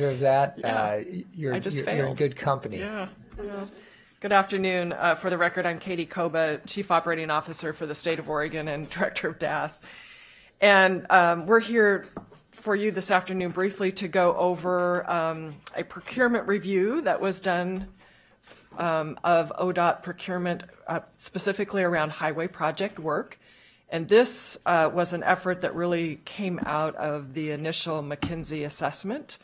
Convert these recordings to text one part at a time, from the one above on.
Of that. Yeah. You're in good company. Yeah. Good afternoon. For the record, I'm Katie Koba, Chief Operating Officer for the State of Oregon and Director of DAS. And we're here for you this afternoon briefly to go over a procurement review that was done of ODOT procurement, specifically around highway project work. And this was an effort that really came out of the initial McKinsey assessment,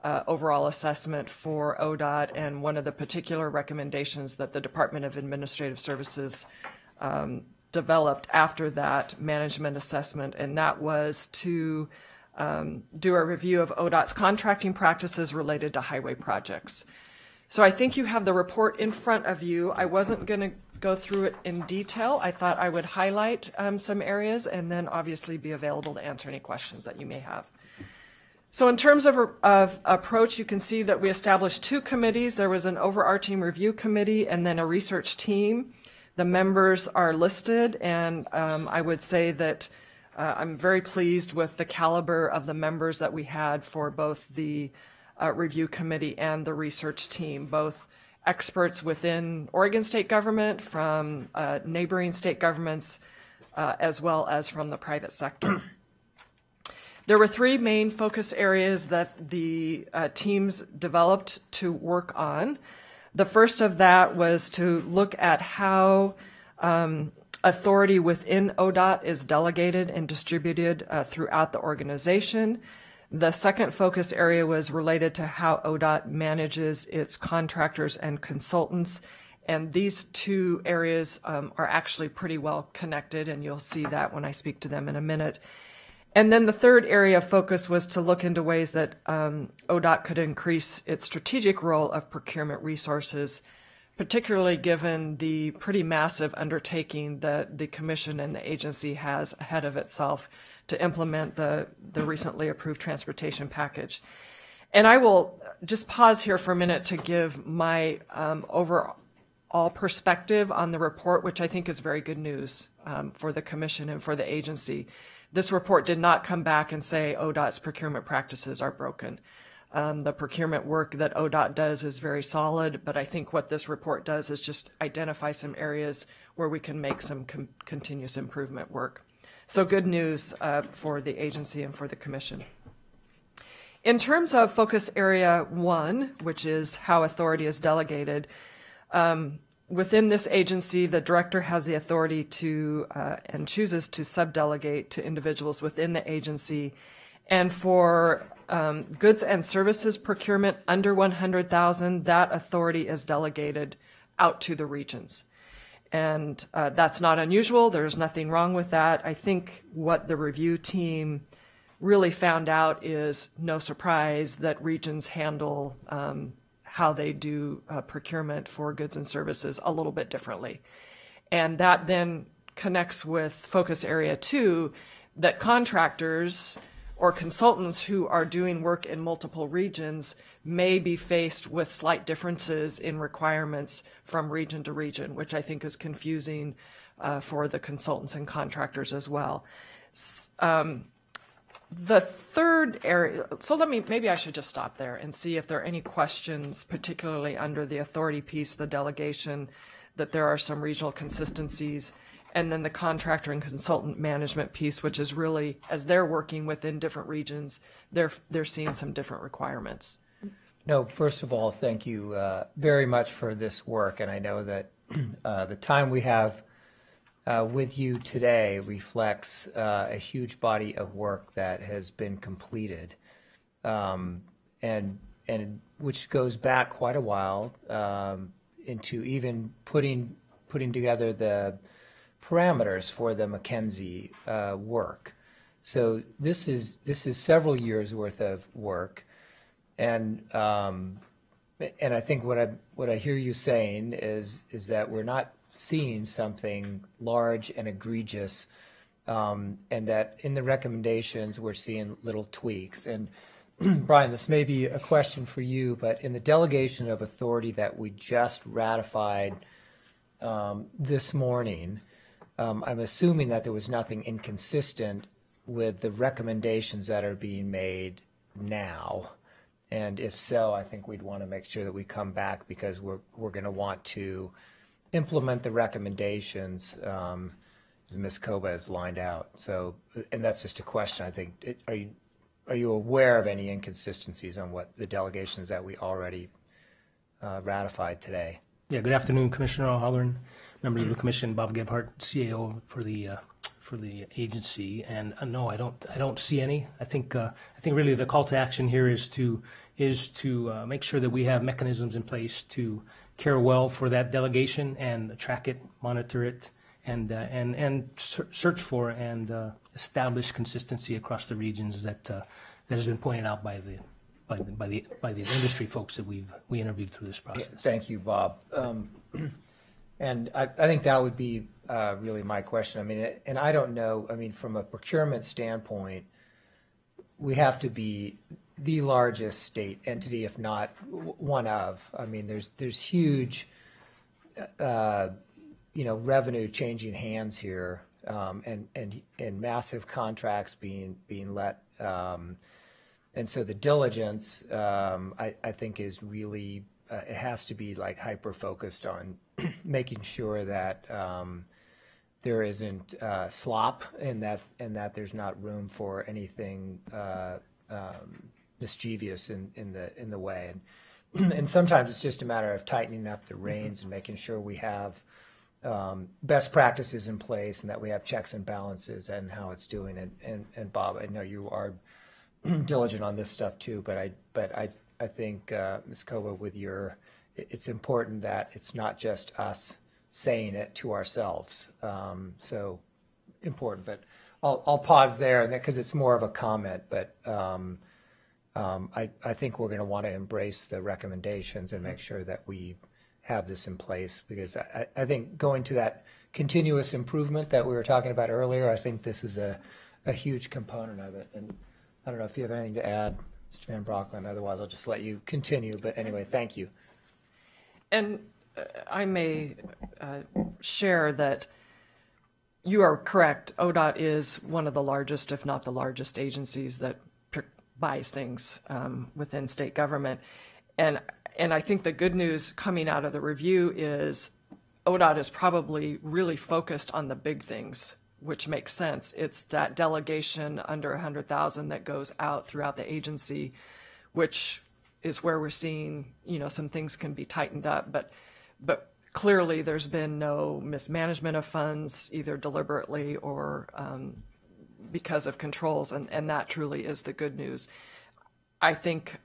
overall assessment for ODOT, and one of the particular recommendations that the Department of Administrative Services developed after that management assessment, and that was to do a review of ODOT's contracting practices related to highway projects. So I think you have the report in front of you. I wasn't going to go through it in detail. I thought I would highlight some areas and then obviously be available to answer any questions that you may have. So in terms of approach, you can see that we established two committees. There was an overarching review committee and then a research team. The members are listed, and I would say that I'm very pleased with the caliber of the members that we had for both the review committee and the research team, both experts within Oregon state government, from neighboring state governments, as well as from the private sector. There were three main focus areas that the teams developed to work on. The first of that was to look at how authority within ODOT is delegated and distributed throughout the organization. The second focus area was related to how ODOT manages its contractors and consultants. And these two areas are actually pretty well connected, and you'll see that when I speak to them in a minute. And then the third area of focus was to look into ways that ODOT could increase its strategic role of procurement resources, particularly given the pretty massive undertaking that the Commission and the agency has ahead of itself to implement the recently approved transportation package. And I will just pause here for a minute to give my overall perspective on the report, which I think is very good news for the Commission and for the agency. This report did not come back and say ODOT's procurement practices are broken. The procurement work that ODOT does is very solid, but I think what this report does is just identify some areas where we can make some continuous improvement work. So good news for the agency and for the Commission. In terms of focus area 1, which is how authority is delegated, within this agency, the director has the authority to and chooses to subdelegate to individuals within the agency. And for goods and services procurement under $100,000, that authority is delegated out to the regions. And that's not unusual. There's nothing wrong with that. I think what the review team really found out is, no surprise, that regions handle how they do procurement for goods and services a little bit differently. And that then connects with focus area 2, that contractors or consultants who are doing work in multiple regions may be faced with slight differences in requirements from region to region, which I think is confusing for the consultants and contractors as well. The third area, so maybe I should just stop there and see if there are any questions, particularly under the authority piece, the delegation, that there are some regional consistencies, and then the contractor and consultant management piece, which is really, as they're working within different regions, they're seeing some different requirements. No, first of all, thank you very much for this work, and I know that the time we have with you today reflects a huge body of work that has been completed, and which goes back quite a while into even putting together the parameters for the McKinsey work. So this is several years worth of work, and I think what I hear you saying is that we're not seeing something large and egregious, and that in the recommendations we're seeing little tweaks. And Brian, this may be a question for you, but in the delegation of authority that we just ratified this morning, I'm assuming that there was nothing inconsistent with the recommendations that are being made now. And if so, I think we'd want to make sure that we come back because we're going to want to implement the recommendations as Ms. Koba has lined out. So, and that's just a question. I think, are you aware of any inconsistencies on what the delegations that we already ratified today? Yeah. Good afternoon, Commissioner O'Halloran, members of the Commission. Bob Gebhardt, CAO for the agency. And no, I don't see any. I think really the call to action here is to make sure that we have mechanisms in place to care well for that delegation and track it, monitor it, and search for and establish consistency across the regions that has been pointed out by the industry folks that we interviewed through this process. Thank you, Bob. And I think that would be really my question. I mean, and I don't know. I mean, from a procurement standpoint, we have to be the largest state entity, if not one of. I mean, there's huge, revenue changing hands here, and massive contracts being let. And so the diligence, I think, is really it has to be like hyper focused on making sure that there isn't slop and that there's not room for anything mischievous in the way. And sometimes it's just a matter of tightening up the reins and making sure we have best practices in place and that we have checks and balances and how it's doing. And Bob, I know you are diligent on this stuff too, but I think Ms. Koba, it's important that it's not just us saying it to ourselves. So important, but I'll pause there because it's more of a comment. But I think we're going to want to embrace the recommendations and make sure that we have this in place, because I think going to that continuous improvement that we were talking about earlier, I think this is a huge component of it. And I don't know if you have anything to add, Mr. Van Broeklen. Otherwise, I'll just let you continue. But anyway, thank you. And I may share that you are correct. ODOT is one of the largest, if not the largest, agencies that buys things within state government. And I think the good news coming out of the review is ODOT is probably really focused on the big things, which makes sense. It's that delegation under 100,000 that goes out throughout the agency, which is where we're seeing, some things can be tightened up. But clearly there's been no mismanagement of funds, either deliberately or because of controls, and that truly is the good news. I think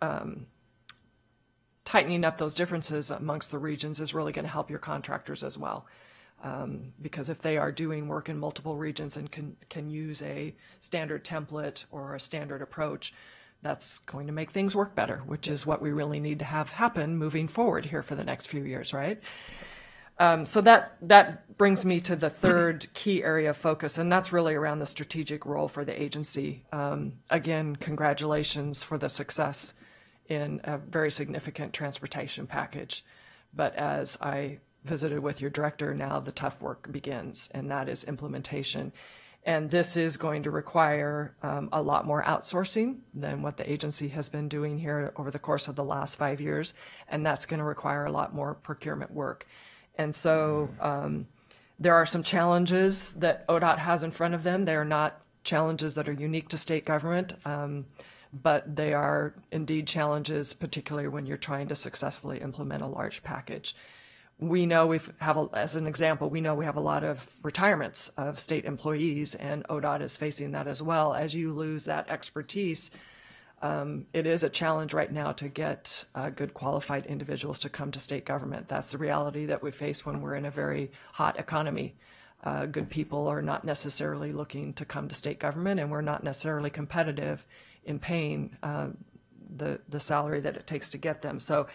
tightening up those differences amongst the regions is really going to help your contractors as well. Because if they are doing work in multiple regions and can use a standard template or a standard approach, that's going to make things work better, which is what we really need to have happen moving forward here for the next few years, right? So that brings me to the third key area of focus, and that's really around the strategic role for the agency. Again, congratulations for the success in a very significant transportation package. But as I visited with your director, now the tough work begins, and that is implementation. And this is going to require a lot more outsourcing than what the agency has been doing here over the course of the last 5 years, and that's going to require a lot more procurement work. And so there are some challenges that ODOT has in front of them. They are not challenges that are unique to state government, but they are indeed challenges, particularly when you're trying to successfully implement a large package. We know as an example, we know we have a lot of retirements of state employees, and ODOT is facing that as well. As you lose that expertise, it is a challenge right now to get good qualified individuals to come to state government. That's the reality that we face when we're in a very hot economy. Good people are not necessarily looking to come to state government, and we're not necessarily competitive in paying the salary that it takes to get them. So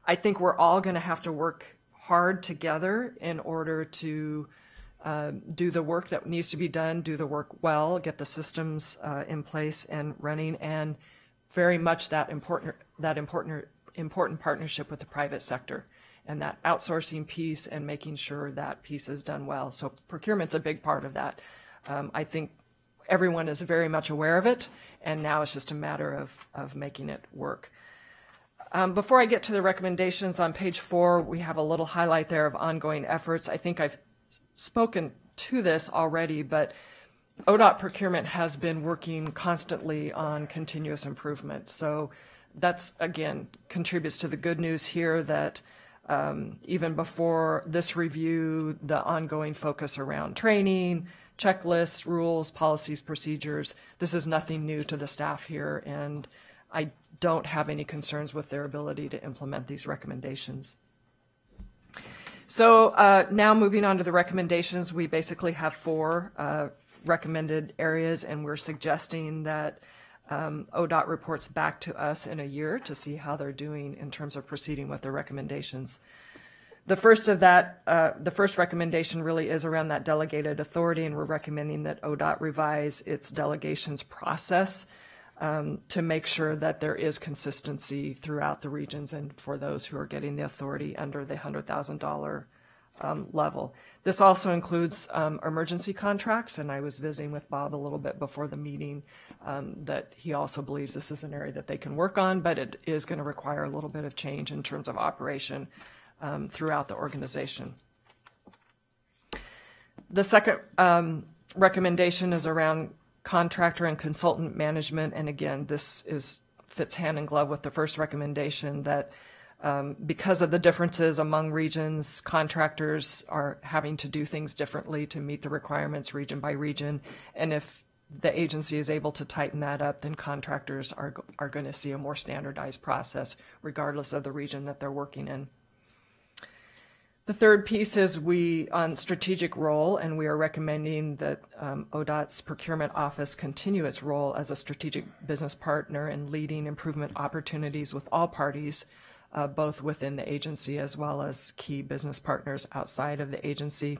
I think we're all going to have to work hard together in order to do the work that needs to be done, do the work well, get the systems in place and running, and very much that important partnership with the private sector and that outsourcing piece and making sure that piece is done well. So procurement's a big part of that. I think everyone is very much aware of it, and now it's just a matter of making it work. Before I get to the recommendations, on page 4, we have a little highlight there of ongoing efforts. I think I've spoken to this already, but ODOT procurement has been working constantly on continuous improvement. So that's, again, contributes to the good news here that even before this review, the ongoing focus around training, checklists, rules, policies, procedures, this is nothing new to the staff here, and I don't have any concerns with their ability to implement these recommendations. So now moving on to the recommendations, we basically have 4 recommended areas, and we're suggesting that ODOT reports back to us in a year to see how they're doing in terms of proceeding with their recommendations. The first of that, the first recommendation really is around that delegated authority, and we're recommending that ODOT revise its delegations process to make sure that there is consistency throughout the regions and for those who are getting the authority under the $100,000 level. This also includes emergency contracts, and I was visiting with Bob a little bit before the meeting that he also believes this is an area that they can work on, but it is going to require a little bit of change in terms of operation throughout the organization. The second recommendation is around contractor and consultant management, and again, this fits hand in glove with the first recommendation that because of the differences among regions, contractors are having to do things differently to meet the requirements region by region, and if the agency is able to tighten that up, then contractors are going to see a more standardized process regardless of the region that they're working in. The third piece is on strategic role, and we are recommending that ODOT's procurement office continue its role as a strategic business partner in leading improvement opportunities with all parties, both within the agency as well as key business partners outside of the agency.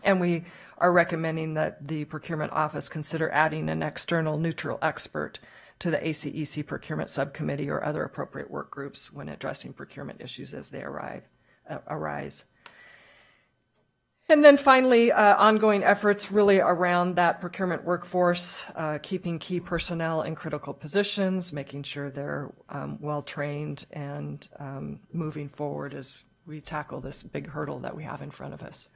And we are recommending that the procurement office consider adding an external neutral expert to the ACEC procurement subcommittee or other appropriate work groups when addressing procurement issues as they arise. And then finally, ongoing efforts really around that procurement workforce, keeping key personnel in critical positions, making sure they're well-trained, and moving forward as we tackle this big hurdle that we have in front of us.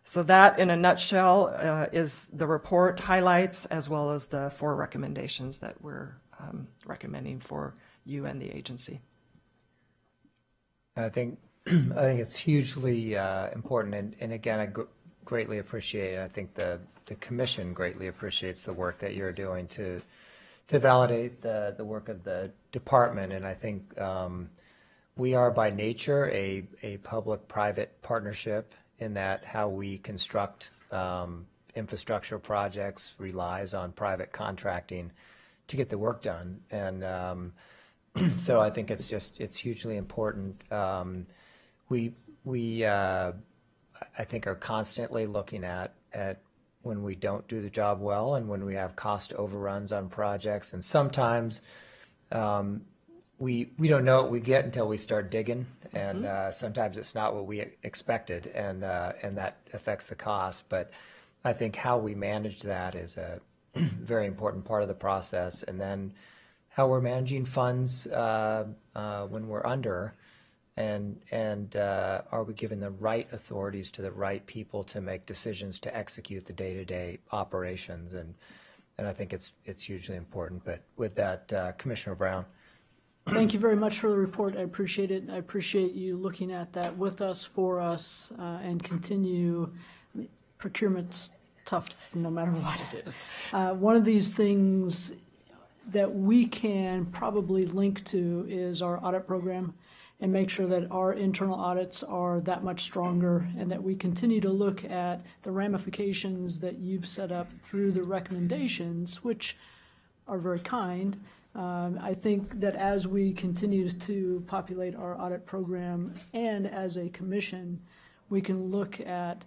So that, in a nutshell, is the report highlights as well as the 4 recommendations that we're recommending for you and the agency. I think it's hugely important, and again, I greatly appreciate it. I think the Commission greatly appreciates the work that you're doing to validate the work of the department, and I think we are by nature a public-private partnership in that how we construct infrastructure projects relies on private contracting to get the work done, and so I think it's hugely important. We I think are constantly looking at when we don't do the job well and when we have cost overruns on projects, and sometimes we don't know what we get until we start digging, and sometimes it's not what we expected, and that affects the cost. But I think how we manage that is a very important part of the process, and then how we're managing funds when we're under, and are we giving the right authorities to the right people to make decisions to execute the day-to-day operations, and I think it's hugely important. But with that, Commissioner Brown. Thank you very much for the report. I appreciate it. I appreciate you looking at that with us, for us, and continue. I mean, procurement's tough no matter what it is. One of these things that we can probably link to is our audit program, and make sure that our internal audits are that much stronger, and that we continue to look at the ramifications that you've set up through the recommendations, which are very kind. I think that as we continue to populate our audit program, and as a commission, we can look at,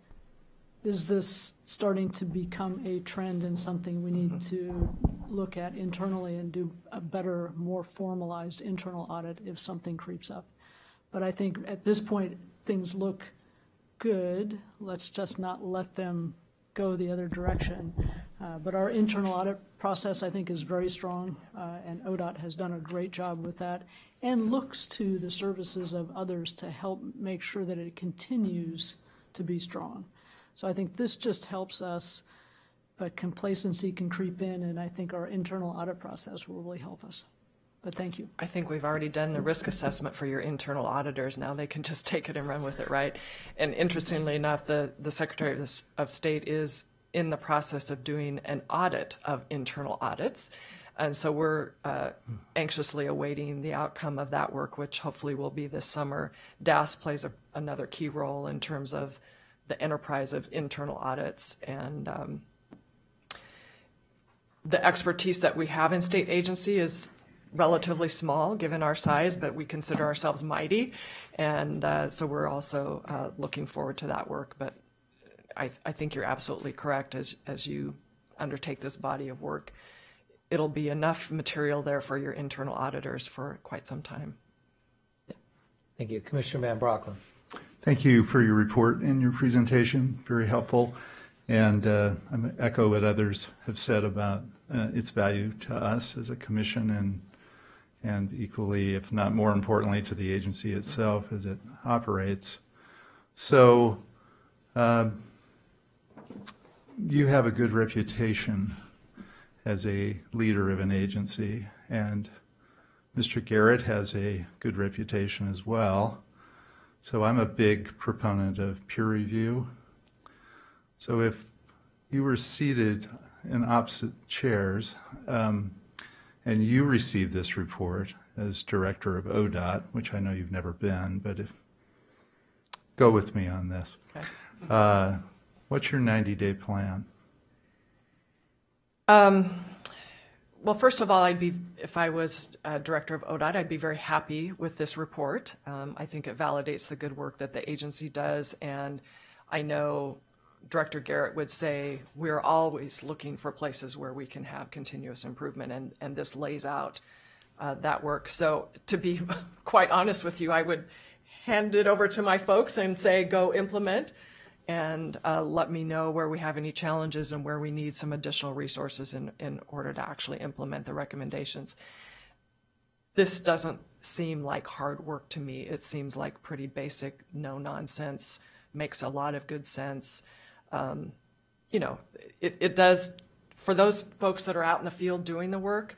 is this starting to become a trend and something we need to look at internally and do a better, more formalized internal audit if something creeps up. But I think at this point, things look good. Let's just not let them go the other direction. But our internal audit process, I think, is very strong, and ODOT has done a great job with that and looks to the services of others to help make sure that it continues to be strong. So I think this just helps us, but complacency can creep in, and I think our internal audit process will really help us. But thank you. I think we've already done the risk assessment for your internal auditors. Now they can just take it and run with it, right? And interestingly enough, the Secretary of State is in the process of doing an audit of internal audits. And so we're anxiously awaiting the outcome of that work, which hopefully will be this summer. DAS plays another key role in terms of the enterprise of internal audits, and the expertise that we have in state agency is relatively small given our size, but we consider ourselves mighty. And so we're also looking forward to that work. But I think you're absolutely correct as you undertake this body of work. It'll be enough material there for your internal auditors for quite some time. Thank you. Commissioner Van Brocklin. Thank you for your report and your presentation. Very helpful. And I'm echo what others have said about its value to us as a commission, and equally, if not more importantly, to the agency itself as it operates. So you have a good reputation as a leader of an agency, and Mr. Garrett has a good reputation as well. So I'm a big proponent of peer review. So if you were seated in opposite chairs and you received this report as director of ODOT, which I know you've never been, but go with me on this. Okay. What's your 90-day plan? Well, first of all, if I was director of ODOT, I'd be very happy with this report. I think it validates the good work that the agency does, and I know Director Garrett would say we're always looking for places where we can have continuous improvement, and this lays out that work. So to be quite honest with you, I would hand it over to my folks and say, go implement, and let me know where we have any challenges and where we need some additional resources in order to actually implement the recommendations. This doesn't seem like hard work to me. It seems like pretty basic, no nonsense, makes a lot of good sense. You know, it does, for those folks that are out in the field doing the work,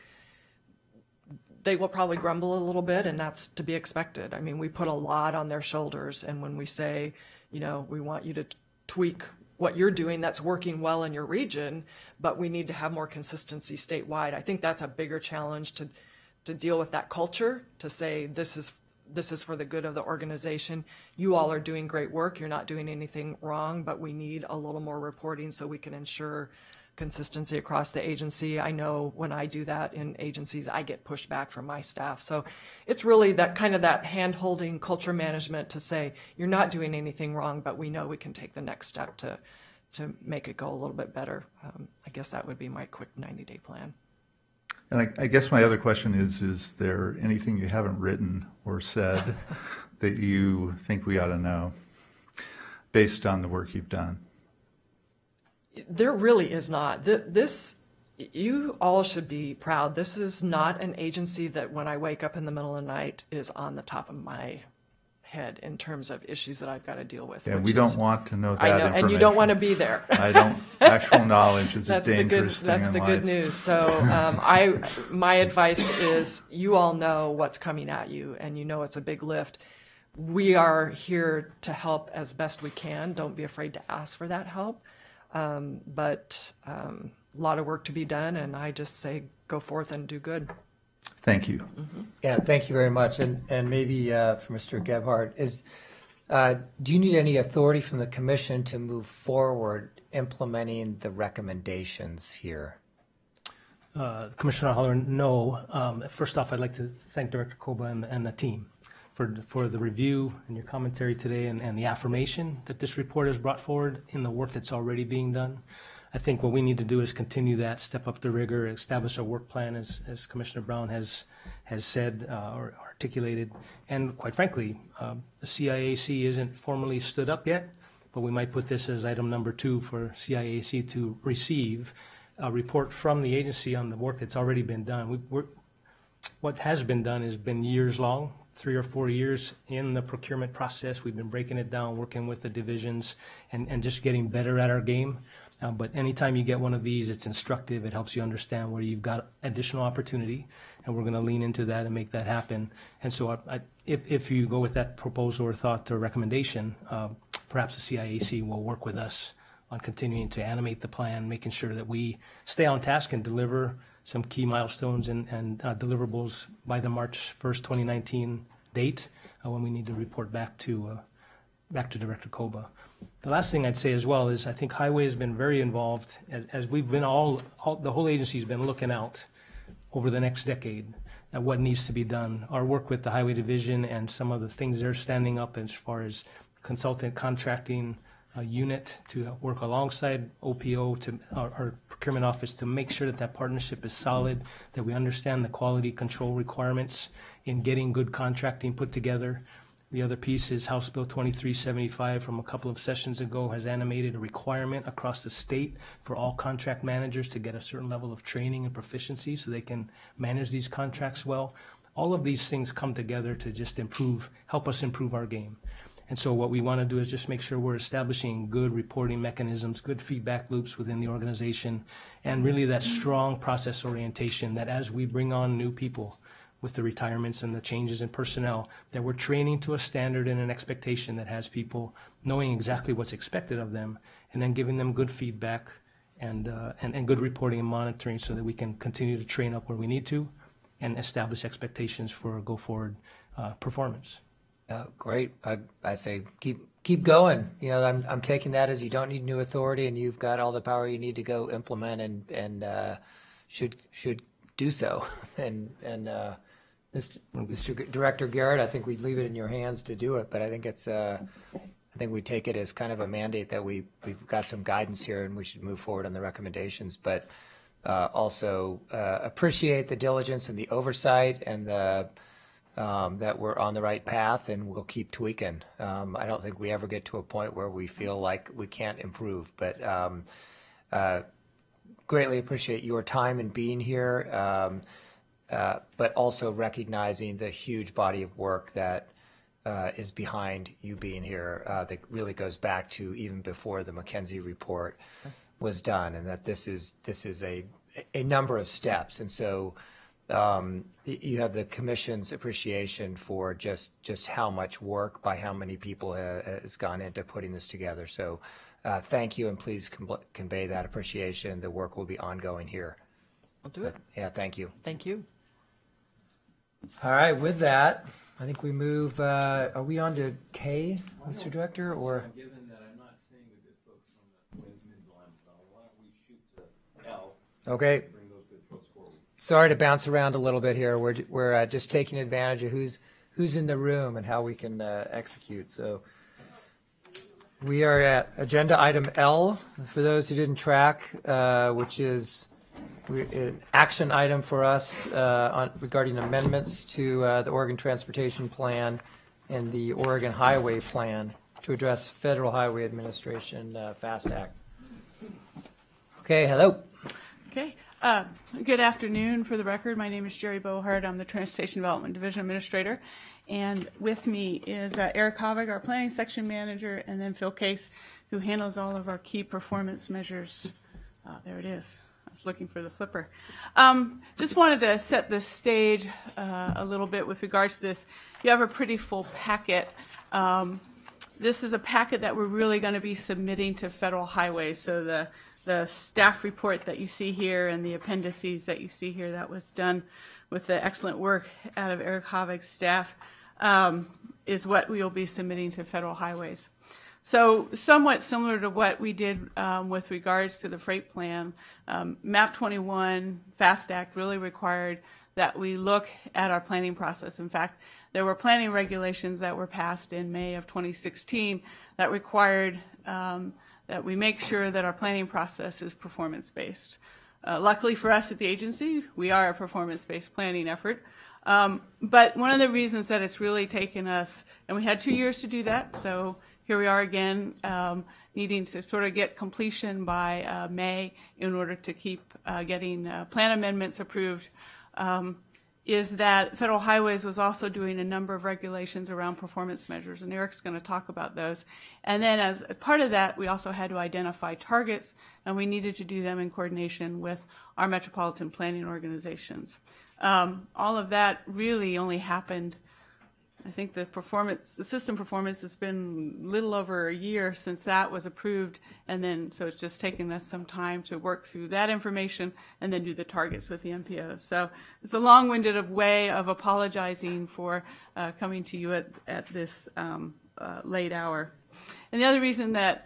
they will probably grumble a little bit, and that's to be expected. I mean, we put a lot on their shoulders, and when we say, you know, we want you to tweak what you're doing that's working well in your region, but we need to have more consistency statewide. I think that's a bigger challenge to deal with that culture, to say this is for the good of the organization. You all are doing great work. You're not doing anything wrong, but we need a little more reporting so we can ensure consistency across the agency. I know when I do that in agencies, I get pushback from my staff. So it's really that kind of that hand-holding culture management to say, you're not doing anything wrong, but we know we can take the next step to make it go a little bit better. I guess that would be my quick 90-day plan. And I guess my other question is there anything you haven't written or said that you think we ought to know based on the work you've done? There really is not. You all should be proud. This is not an agency that when I wake up in the middle of the night is on the top of my head in terms of issues that I've got to deal with. Yeah, we don't want to know that I know, information. and you don't want to be there. I don't. Actual knowledge is a dangerous thing in life. That's the good news. So my advice is you all know what's coming at you, and you know it's a big lift. We are here to help as best we can. Don't be afraid to ask for that help. But a lot of work to be done, and I just say go forth and do good. Thank you. Mm-hmm. Yeah, thank you very much. And maybe for Mr. Gebhardt, do you need any authority from the commission to move forward implementing the recommendations here? Commissioner Holleran, no. First off, I'd like to thank Director Koba and the team for the review and your commentary today and the affirmation that this report has brought forward in the work that's already being done. I think what we need to do is continue that, step up the rigor, establish a work plan, as Commissioner Brown has said or articulated. And quite frankly, the CIAC isn't formally stood up yet, but we might put this as item number 2 for CIAC to receive a report from the agency on the work that's already been done. What has been done has been years long, 3 or 4 years in the procurement process. We've been breaking it down, working with the divisions, and just getting better at our game. But anytime you get one of these, it's instructive. It helps you understand where you've got additional opportunity, and we're going to lean into that and make that happen. And so if you go with that proposal or thought or recommendation, perhaps the CIAC will work with us on continuing to animate the plan, making sure that we stay on task and deliver some key milestones and deliverables by the March 1st, 2019 date, when we need to report back to Director Koba. The last thing I'd say as well is I think Highway has been very involved as we've been the whole agency's been looking out over the next decade at what needs to be done. Our work with the Highway Division and some of the things they're standing up as far as consultant contracting unit to work alongside OPO to our procurement office to make sure that that partnership is solid, that we understand the quality control requirements in getting good contracting put together. The other piece is House Bill 2375 from a couple of sessions ago has animated a requirement across the state for all contract managers to get a certain level of training and proficiency so they can manage these contracts well. All of these things come together to just help us improve our game. And so what we want to do is just make sure we're establishing good reporting mechanisms, good feedback loops within the organization, and really that strong process orientation that as we bring on new people with the retirements and the changes in personnel, that we're training to a standard and an expectation that has people knowing exactly what's expected of them, and then giving them good feedback and good reporting and monitoring so that we can continue to train up where we need to and establish expectations for go-forward performance. Great. I say keep going. You know, I'm taking that as you don't need new authority and you've got all the power you need to go implement and should do so. And Mr. Director Garrett, I think we'd leave it in your hands to do it, but I think I think we take it as kind of a mandate that we've got some guidance here and we should move forward on the recommendations, but also appreciate the diligence and the oversight and that we're on the right path and we'll keep tweaking. I don't think we ever get to a point where we feel like we can't improve, but greatly appreciate your time in being here, but also recognizing the huge body of work that is behind you being here that really goes back to even before the McKenzie report was done, and that this is a number of steps. And so you have the Commission's appreciation for just how much work by how many people has gone into putting this together. So thank you, and please convey that appreciation. The work will be ongoing here. I'll do it. Yeah, thank you. Thank you. All right, with that, I think we move, are we on to K, Mr. Director, or? Given that I'm not seeing the good folks from the mid-line, why don't we shoot to L? Okay. Bring those good folks forward. Sorry to bounce around a little bit here. We're just taking advantage of who's in the room and how we can execute. So we are at agenda item L, for those who didn't track, which is an action item for us regarding amendments to the Oregon Transportation Plan and the Oregon Highway Plan to address Federal Highway Administration FAST Act. Okay, hello. Okay. Good afternoon. For the record, my name is Jerry Bohart. I'm the Transportation Development Division Administrator. And with me is Eric Havig, our Planning Section Manager, and then Phil Case, who handles all of our key performance measures. There it is. I was looking for the flipper. Just wanted to set the stage a little bit with regards to this. You have a pretty full packet. This is a packet that we're really going to be submitting to Federal Highways. So the staff report that you see here and the appendices that you see here that was done with the excellent work out of Eric Havig's staff is what we will be submitting to Federal Highways. So somewhat similar to what we did with regards to the freight plan, MAP 21 FAST Act really required that we look at our planning process. In fact, there were planning regulations that were passed in May of 2016 that required that we make sure that our planning process is performance-based. Luckily for us at the agency, we are a performance-based planning effort. But one of the reasons that it's really taken us, and we had 2 years to do that, so here we are again, needing to sort of get completion by May in order to keep getting plan amendments approved, is that Federal Highways was also doing a number of regulations around performance measures, and Eric's going to talk about those. And then as a part of that, we also had to identify targets, and we needed to do them in coordination with our metropolitan planning organizations. All of that really only happened, I think the system performance has been a little over a year since that was approved, and then so it's just taken us some time to work through that information and then do the targets with the MPOs. So it's a long-winded way of apologizing for coming to you at this late hour. And the other reason that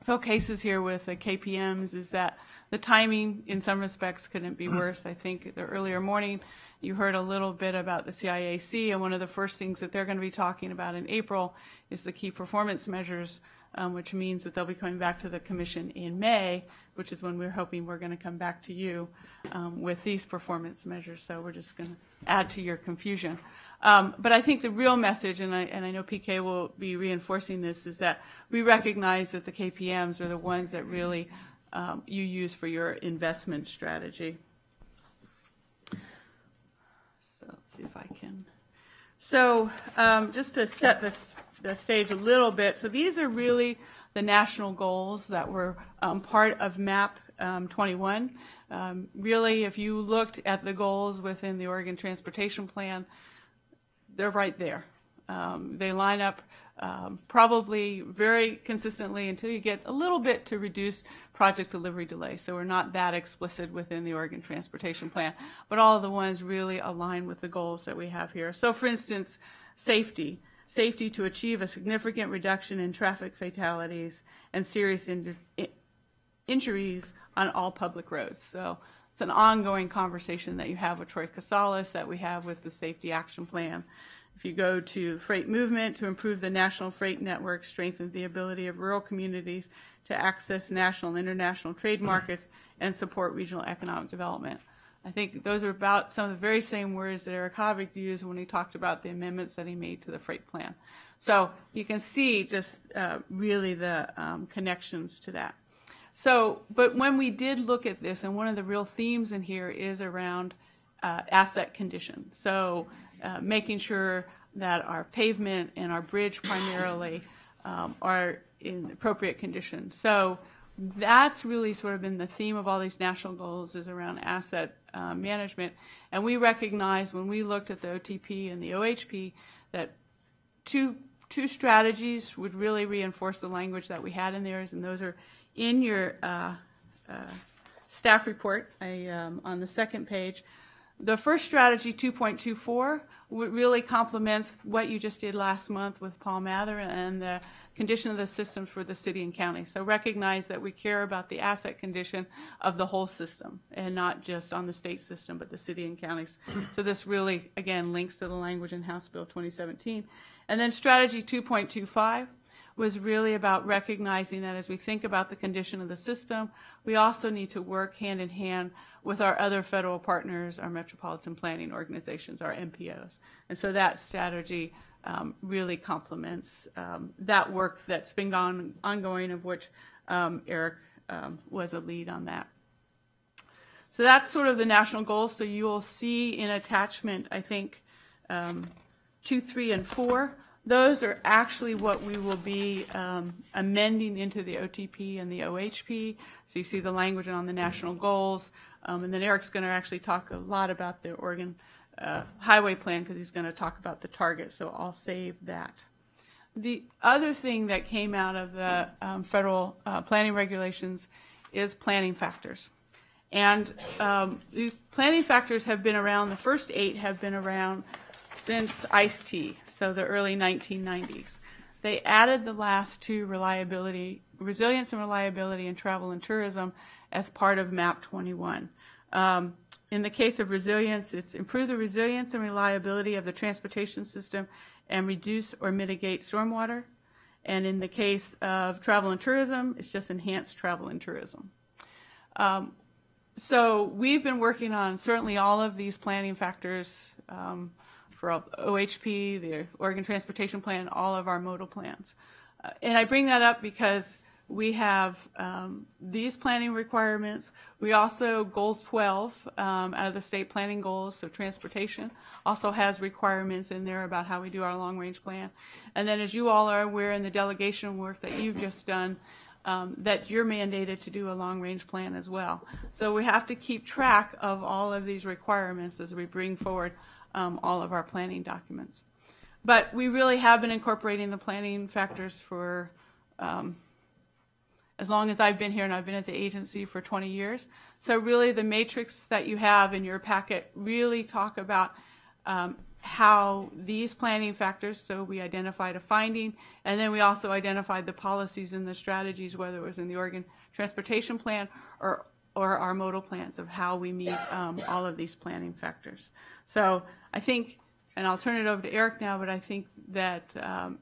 Phil Case is here with the KPMs is that the timing in some respects couldn't be worse. I think the earlier morning you heard a little bit about the CIAC, and one of the first things that they're going to be talking about in April is the key performance measures, which means that they'll be coming back to the Commission in May, which is when we're hoping we're going to come back to you with these performance measures. So we're just going to add to your confusion. But I think the real message, and I know PK will be reinforcing this, is that we recognize that the KPMs are the ones that really you use for your investment strategy. So let's see if I can. So just to set the stage a little bit, so these are really the national goals that were part of MAP 21. Really, if you looked at the goals within the Oregon Transportation Plan, they're right there. They line up probably very consistently until you get a little bit to reduce project delivery delay. So we're not that explicit within the Oregon Transportation Plan, but all of the ones really align with the goals that we have here. So for instance, safety to achieve a significant reduction in traffic fatalities and serious injuries on all public roads. So it's an ongoing conversation that you have with Troy Casales, that we have with the Safety Action Plan. If you go to freight movement, to improve the national freight network, strengthen the ability of rural communities to access national and international trade markets, and support regional economic development. I think those are about some of the very same words that Eric Havik used when he talked about the amendments that he made to the freight plan. So you can see just really the connections to that. So, but when we did look at this, and one of the real themes in here is around asset condition. So making sure that our pavement and our bridge primarily are in appropriate condition. So that's really sort of been the theme of all these national goals, is around asset management. And we recognize when we looked at the OTP and the OHP that two strategies would really reinforce the language that we had in there, and those are in your staff report on the second page. The first strategy, 2.24, really complements what you just did last month with Paul Mather and the condition of the systems for the city and county. So recognize that we care about the asset condition of the whole system, and not just on the state system, but the city and counties. So this really, again, links to the language in House Bill 2017. And then strategy 2.25 was really about recognizing that as we think about the condition of the system, we also need to work hand in hand with our other federal partners, our metropolitan planning organizations, our MPOs. And so that strategy really complements that work that's been ongoing, of which Eric was a lead on that. So that's sort of the national goals. So you will see in attachment, I think, 2, 3, and 4. Those are actually what we will be amending into the OTP and the OHP. So you see the language on the national goals. And then Eric's going to actually talk a lot about the Oregon Highway Plan, because he's going to talk about the target. So I'll save that. The other thing that came out of the federal planning regulations is planning factors. And the planning factors have been around, the first 8 have been around since Ice-T, so the early 1990s. They added the last 2, resilience and reliability in travel and tourism, as part of MAP 21. In the case of resilience, it's improve the resilience and reliability of the transportation system and reduce or mitigate stormwater. And in the case of travel and tourism, it's just enhance travel and tourism. So we've been working on certainly all of these planning factors for OHP, the Oregon Transportation Plan, all of our modal plans. And I bring that up because we have these planning requirements. We also, Goal 12 out of the state planning goals, so transportation, also has requirements in there about how we do our long-range plan. And then as you all are aware in the delegation work that you've just done, that you're mandated to do a long-range plan as well. So we have to keep track of all of these requirements as we bring forward all of our planning documents. But we really have been incorporating the planning factors for as long as I've been here, and I've been at the agency for 20 years. So really the matrix that you have in your packet really talk about how these planning factors, so we identified a finding, and then we also identified the policies and the strategies, whether it was in the Oregon Transportation Plan or our modal plans of how we meet all of these planning factors. So I think, and I'll turn it over to Eric now, but I think that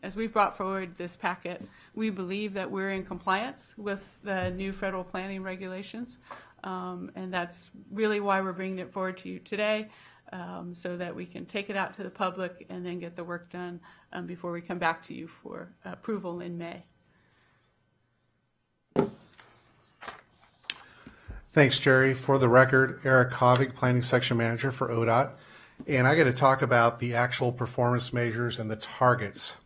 as we've brought forward this packet, we believe that we're in compliance with the new federal planning regulations, and that's really why we're bringing it forward to you today, so that we can take it out to the public and then get the work done before we come back to you for approval in May. Thanks, Jerry. For the record, Eric Hovig, Planning Section Manager for ODOT. And I got to talk about the actual performance measures and the targets.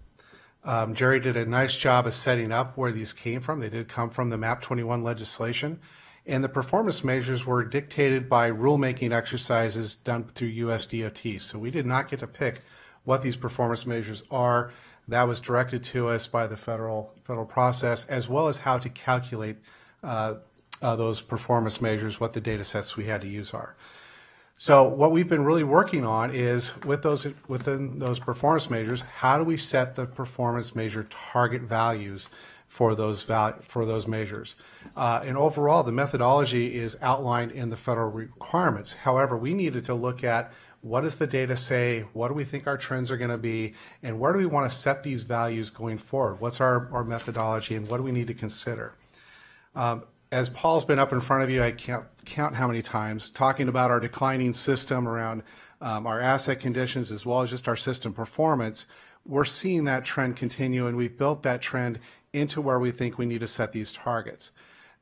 Jerry did a nice job of setting up where these came from. They did come from the MAP 21 legislation. And the performance measures were dictated by rulemaking exercises done through USDOT. So we did not get to pick what these performance measures are. That was directed to us by the federal process, as well as how to calculate those performance measures, what the data sets we had to use are. So what we've been really working on is within those performance measures, how do we set the performance measure target values for those measures? And overall, the methodology is outlined in the federal requirements. However, we needed to look at what does the data say, what do we think our trends are going to be, and where do we want to set these values going forward? What's our methodology, and what do we need to consider? As Paul's been up in front of you, I can't count how many times, talking about our declining system around our asset conditions as well as just our system performance, we're seeing that trend continue, and we've built that trend into where we think we need to set these targets.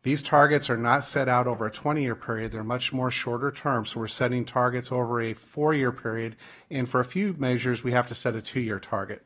These targets are not set out over a 20-year period. They're much more shorter term, so we're setting targets over a 4-year period, and for a few measures, we have to set a 2-year target.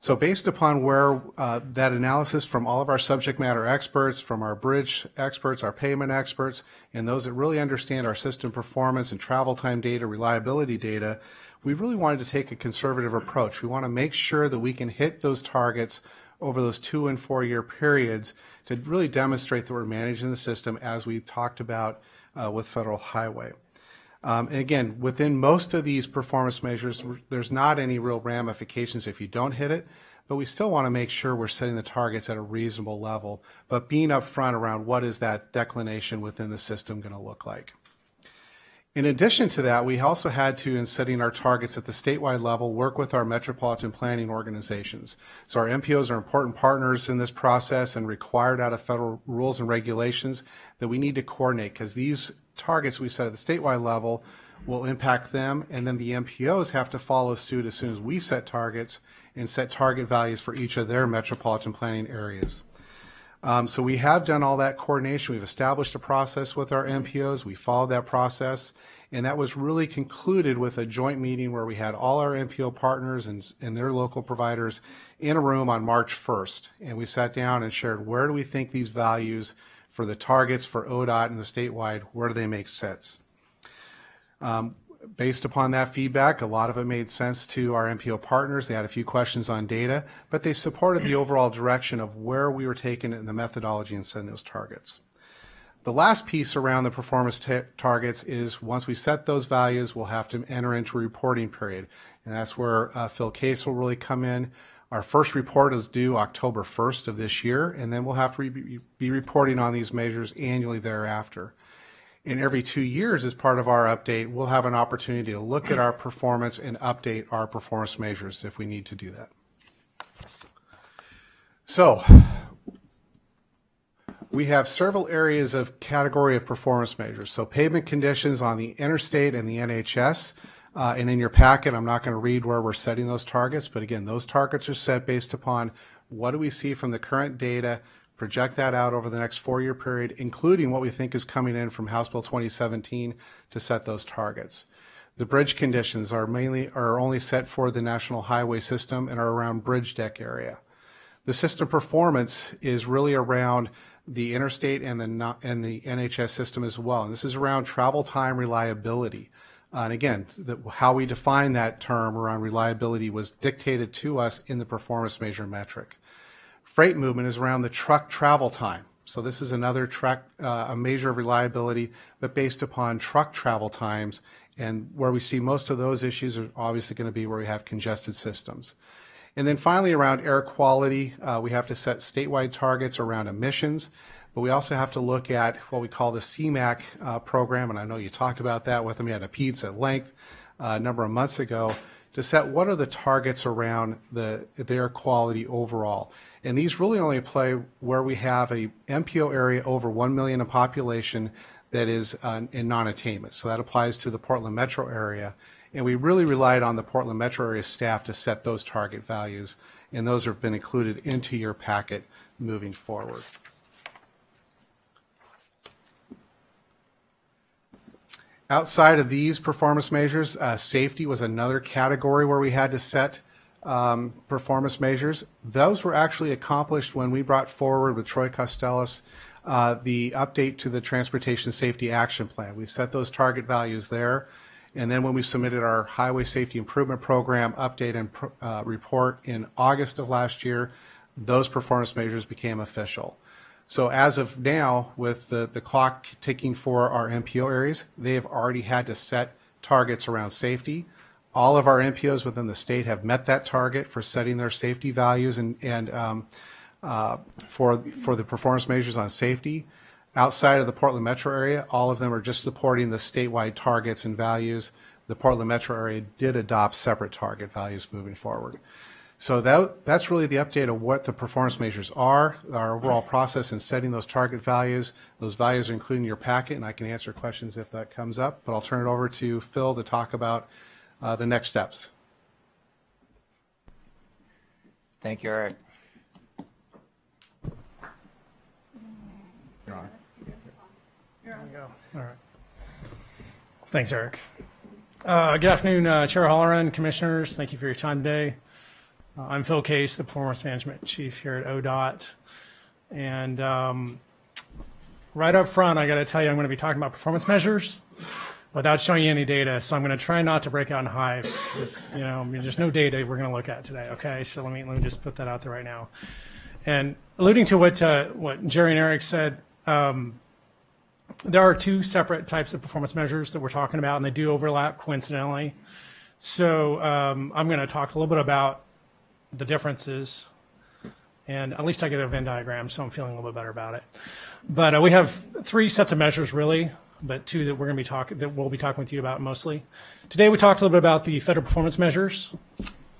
So based upon where that analysis from all of our subject matter experts, from our bridge experts, our pavement experts, and those that really understand our system performance and travel time data, reliability data, we really wanted to take a conservative approach. We want to make sure that we can hit those targets over those 2- and 4-year periods to really demonstrate that we're managing the system as we talked about with Federal Highway. And again, within most of these performance measures, there's not any real ramifications if you don't hit it, but we still want to make sure we're setting the targets at a reasonable level, but being upfront around what is that declination within the system going to look like. In addition to that, we also had to, in setting our targets at the statewide level, work with our metropolitan planning organizations. So our MPOs are important partners in this process and required out of federal rules and regulations that we need to coordinate, because these targets we set at the statewide level will impact them, and then the MPOs have to follow suit as soon as we set targets and set target values for each of their metropolitan planning areas. So we have done all that coordination. We've established a process with our MPOs. We followed that process, and that was really concluded with a joint meeting where we had all our MPO partners and their local providers in a room on March 1st. And we sat down and shared, where do we think these values for the targets for ODOT and the statewide, where do they make sense? Based upon that feedback, a lot of it made sense to our MPO partners. They had a few questions on data, but they supported the overall direction of where we were taking it in the methodology and setting those targets. The last piece around the performance targets is once we set those values, we'll have to enter into a reporting period. And that's where Phil Case will really come in. Our first report is due October 1st of this year, and then we'll have to be reporting on these measures annually thereafter. And every 2 years, as part of our update, we'll have an opportunity to look at our performance and update our performance measures if we need to do that. So we have several areas of category of performance measures. So pavement conditions on the interstate and the NHS. And in your packet, I'm not going to read where we're setting those targets, but again, those targets are set based upon what do we see from the current data, project that out over the next 4-year period, including what we think is coming in from House Bill 2017 to set those targets. The bridge conditions are only set for the national highway system and are around bridge deck area. The system performance is really around the interstate and the NHS system as well. And this is around travel time reliability. And again, how we define that term around reliability was dictated to us in the performance measure metric. Freight movement is around the truck travel time. So this is another a measure of reliability, but based upon truck travel times. And where we see most of those issues are obviously going to be where we have congested systems. And then finally, around air quality, we have to set statewide targets around emissions, but we also have to look at what we call the CMAQ program, and I know you talked about that with me at a pizza at length a number of months ago, to set what are the targets around the air quality overall. And these really only apply where we have a MPO area over 1 million in population that is in non-attainment. So that applies to the Portland metro area. And we really relied on the Portland metro area staff to set those target values, and those have been included into your packet moving forward. Outside of these performance measures, safety was another category where we had to set performance measures. Those were actually accomplished when we brought forward with Troy Costellas the update to the Transportation Safety Action Plan. We set those target values there. And then when we submitted our Highway Safety Improvement Program update and report in August of last year, those performance measures became official. So as of now, with the clock ticking for our MPO areas, they have already had to set targets around safety. All of our MPOs within the state have met that target for setting their safety values and for the performance measures on safety. Outside of the Portland metro area, all of them are just supporting the statewide targets and values. The Portland metro area did adopt separate target values moving forward. So that's really the update of what the performance measures are, our overall process in setting those target values. Those values are included in your packet, and I can answer questions if that comes up, but I'll turn it over to Phil to talk about the next steps. Thank you, Eric. There we go. All right. Thanks, Eric. Good afternoon, Chair Holleran, Commissioners. Thank you for your time today. I'm Phil Case, the Performance Management Chief here at ODOT. And right up front, I got to tell you, I'm going to be talking about performance measures without showing you any data. So I'm going to try not to break out in hives. There's no data we're going to look at today. Okay, so let me just put that out there right now. And alluding to what Jerry and Eric said, there are two separate types of performance measures that we're talking about, and they do overlap coincidentally. So I'm going to talk a little bit about the differences, and at least I get a Venn diagram, so I'm feeling a little bit better about it. But we have three sets of measures, really, but two that we'll be talking with you about mostly. Today we talked a little bit about the federal performance measures.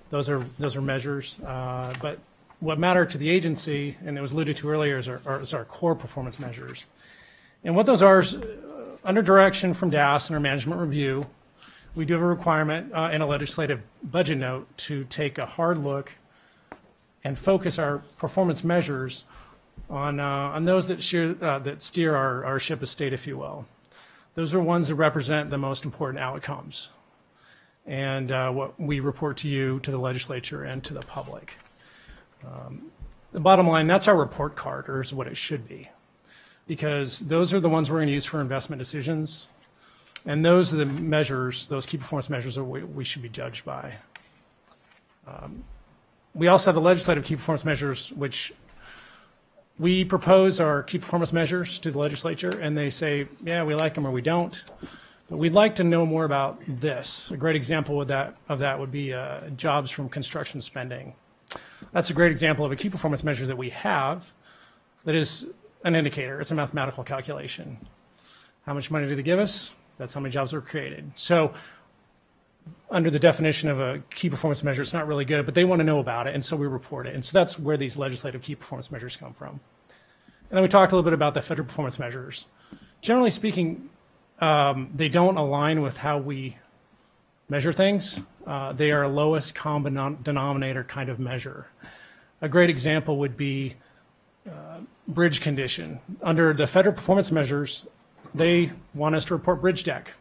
Those are measures, but what matter to the agency, and it was alluded to earlier, is our core performance measures. And what those are is, under direction from DAS and our management review, we do have a requirement in a legislative budget note to take a hard look and focus our performance measures on those that steer our ship of state, if you will. Those are ones that represent the most important outcomes, and what we report to you, to the legislature, and to the public. The bottom line, that's our report card, or is what it should be, because those are the ones we're going to use for investment decisions, and those are the measures, those key performance measures, that we should be judged by. We also have the legislative key performance measures, which we propose our key performance measures to the legislature, and they say, yeah, we like them or we don't, but we'd like to know more about this. A great example of that would be jobs from construction spending. That's a great example of a key performance measure that we have that is an indicator. It's a mathematical calculation. How much money do they give us? That's how many jobs were created. So under the definition of a key performance measure, it's not really good, but they want to know about it, and so we report it. And so that's where these legislative key performance measures come from. And then we talked a little bit about the federal performance measures. Generally speaking, they don't align with how we measure things. They are a lowest common denominator kind of measure. A great example would be bridge condition. Under the federal performance measures, they want us to report bridge deck.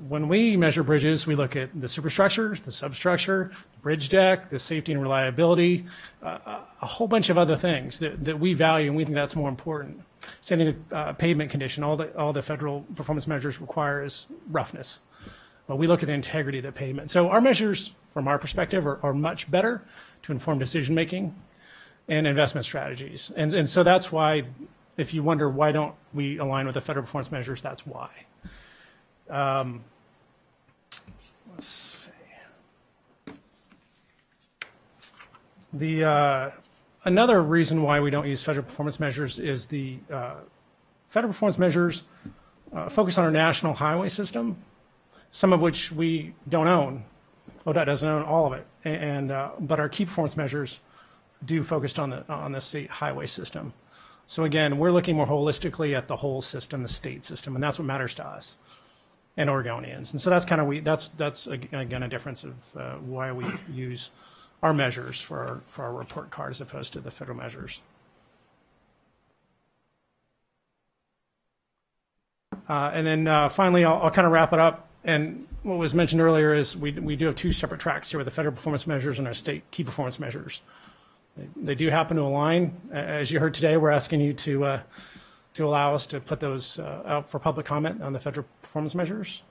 When we measure bridges, we look at the superstructure, the substructure, the bridge deck, the safety and reliability, a whole bunch of other things that we value and we think that's more important. Same thing with pavement condition. All the federal performance measures require is roughness. But we look at the integrity of the pavement. So our measures, from our perspective, are much better to inform decision-making and investment strategies. And so that's why, if you wonder why don't we align with the federal performance measures, that's why. Let's see. Another reason why we don't use federal performance measures is the federal performance measures focus on our national highway system, some of which we don't own. ODOT doesn't own all of it, but our key performance measures do focus on the state highway system. So again, we're looking more holistically at the whole system, the state system, and that's what matters to us and Oregonians. And so that's kind of that's again a difference of why we use our measures for our report card as opposed to the federal measures. And then finally, I'll kind of wrap it up. And what was mentioned earlier is we do have two separate tracks here with the federal performance measures and our state key performance measures. They do happen to align. As you heard today, we're asking you to allow us to put those out for public comment on the federal performance measures.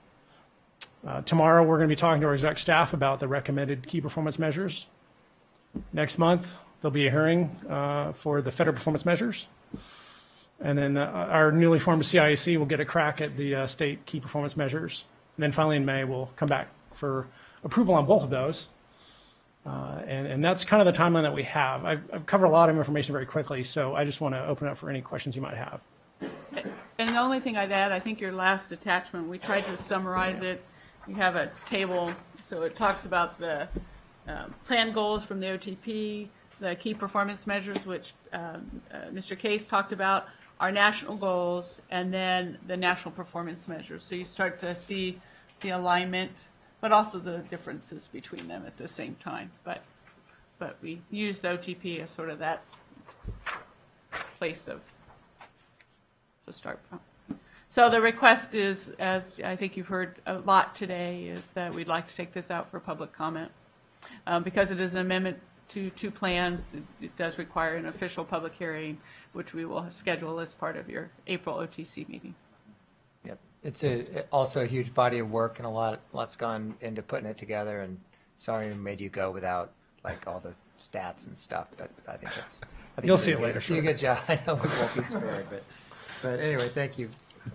Tomorrow, we're going to be talking to our exec staff about the recommended key performance measures. Next month, there'll be a hearing for the federal performance measures. And then our newly formed CIAC will get a crack at the state key performance measures. And then finally in May, we'll come back for approval on both of those. And that's kind of the timeline that we have. I've covered a lot of information very quickly, so I just want to open up for any questions you might have. And the only thing I'd add, I think your last attachment, we tried to summarize it. You have a table, so it talks about the plan goals from the OTP, the key performance measures, which Mr. Case talked about, our national goals, and then the national performance measures. So you start to see the alignment, but also the differences between them at the same time. But we use the OTP as sort of that place to start from. So the request is, as I think you've heard a lot today, is that we'd like to take this out for public comment. Because it is an amendment to two plans, it does require an official public hearing, which we will schedule as part of your April OTC meeting. Yep. It's also a huge body of work, and lots gone into putting it together, and sorry we made you go without like all the stats and stuff, but I think you'll see it later. You did a good job. I know we won't be spared, but anyway, thank you,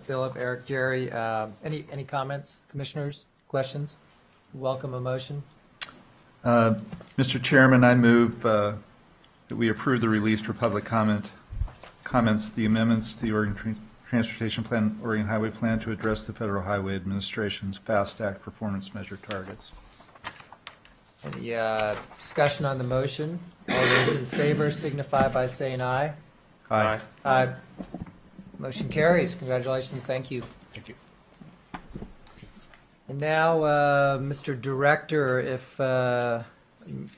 Philip, Eric, Jerry. Any comments, commissioners, questions? Welcome a motion. Mr. Chairman, I move that we approve the release for public comments, the amendments to the Oregon Transportation Plan, Oregon Highway Plan to address the Federal Highway Administration's FAST Act performance measure targets. Any discussion on the motion? All those in favor signify by saying aye. Aye. Aye. Motion carries. Congratulations. Thank you. Thank you. And now, Mr. Director, if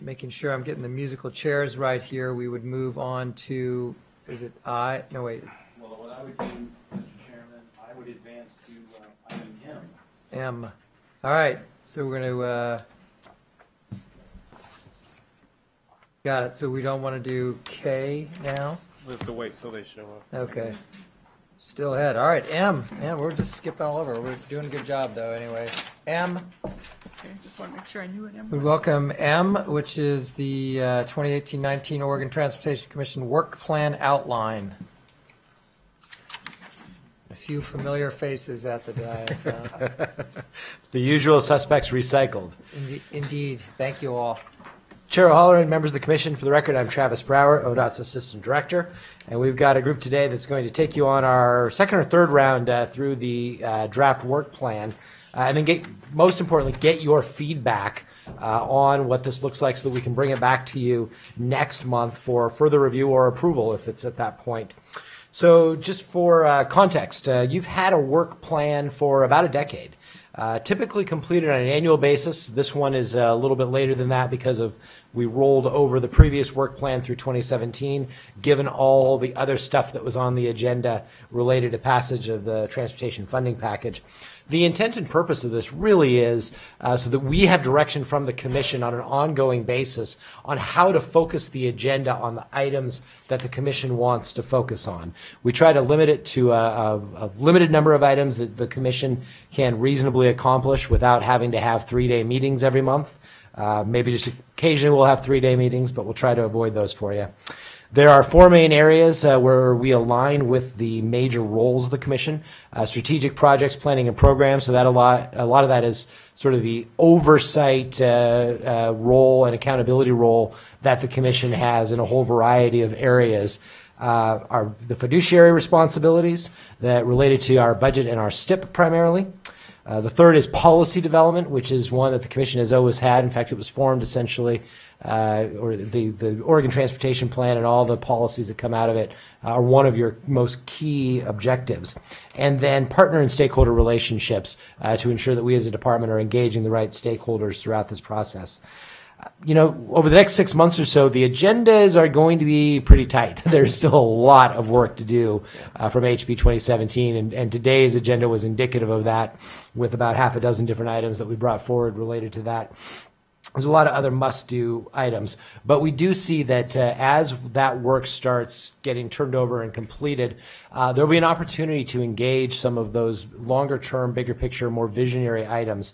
making sure I'm getting the musical chairs right here, we would move on to, is it I? No, wait. Well, what I would do, Mr. Chairman, I would advance to item M. M. All right. So we're going to, got it. So we don't want to do K now? We have to wait till they show up. Okay. Still ahead. All right, M. Man, we're just skipping all over. We're doing a good job, though, anyway. M. Okay, just want to make sure I knew what M We was. welcome M, which is the 2018-19 Oregon Transportation Commission Work Plan Outline. A few familiar faces at the dais. It's the usual suspects recycled. Indeed. Thank you all. Chair O'Halloran, members of the commission, for the record, I'm Travis Brower, ODOT's Assistant Director, and we've got a group today that's going to take you on our second or third round through the draft work plan, and then most importantly, get your feedback on what this looks like so that we can bring it back to you next month for further review or approval if it's at that point. So just for context, you've had a work plan for about a decade. typically completed on an annual basis. This one is a little bit later than that because we rolled over the previous work plan through 2017, given all the other stuff that was on the agenda related to passage of the transportation funding package. The intent and purpose of this really is so that we have direction from the Commission on an ongoing basis on how to focus the agenda on the items that the Commission wants to focus on. We try to limit it to a limited number of items that the Commission can reasonably accomplish without having to have 3-day meetings every month. Maybe just occasionally we'll have 3-day meetings, but we'll try to avoid those for you. There are 4 main areas where we align with the major roles of the Commission. Strategic projects, planning, and programs. So that a lot of that is sort of the oversight role and accountability role that the Commission has in a whole variety of areas. Are the fiduciary responsibilities that related to our budget and our STIP primarily. The third is policy development, which is one that the Commission has always had. In fact, it was formed essentially, or the Oregon Transportation Plan and all the policies that come out of it are one of your most key objectives. And then partner and stakeholder relationships to ensure that we as a department are engaging the right stakeholders throughout this process. Over the next 6 months or so, the agendas are going to be pretty tight. There's still a lot of work to do from HB 2017, and today's agenda was indicative of that, with about half a dozen different items that we brought forward related to that. There's a lot of other must-do items, but we do see that as that work starts getting turned over and completed, there'll be an opportunity to engage some of those longer-term, bigger-picture, more visionary items,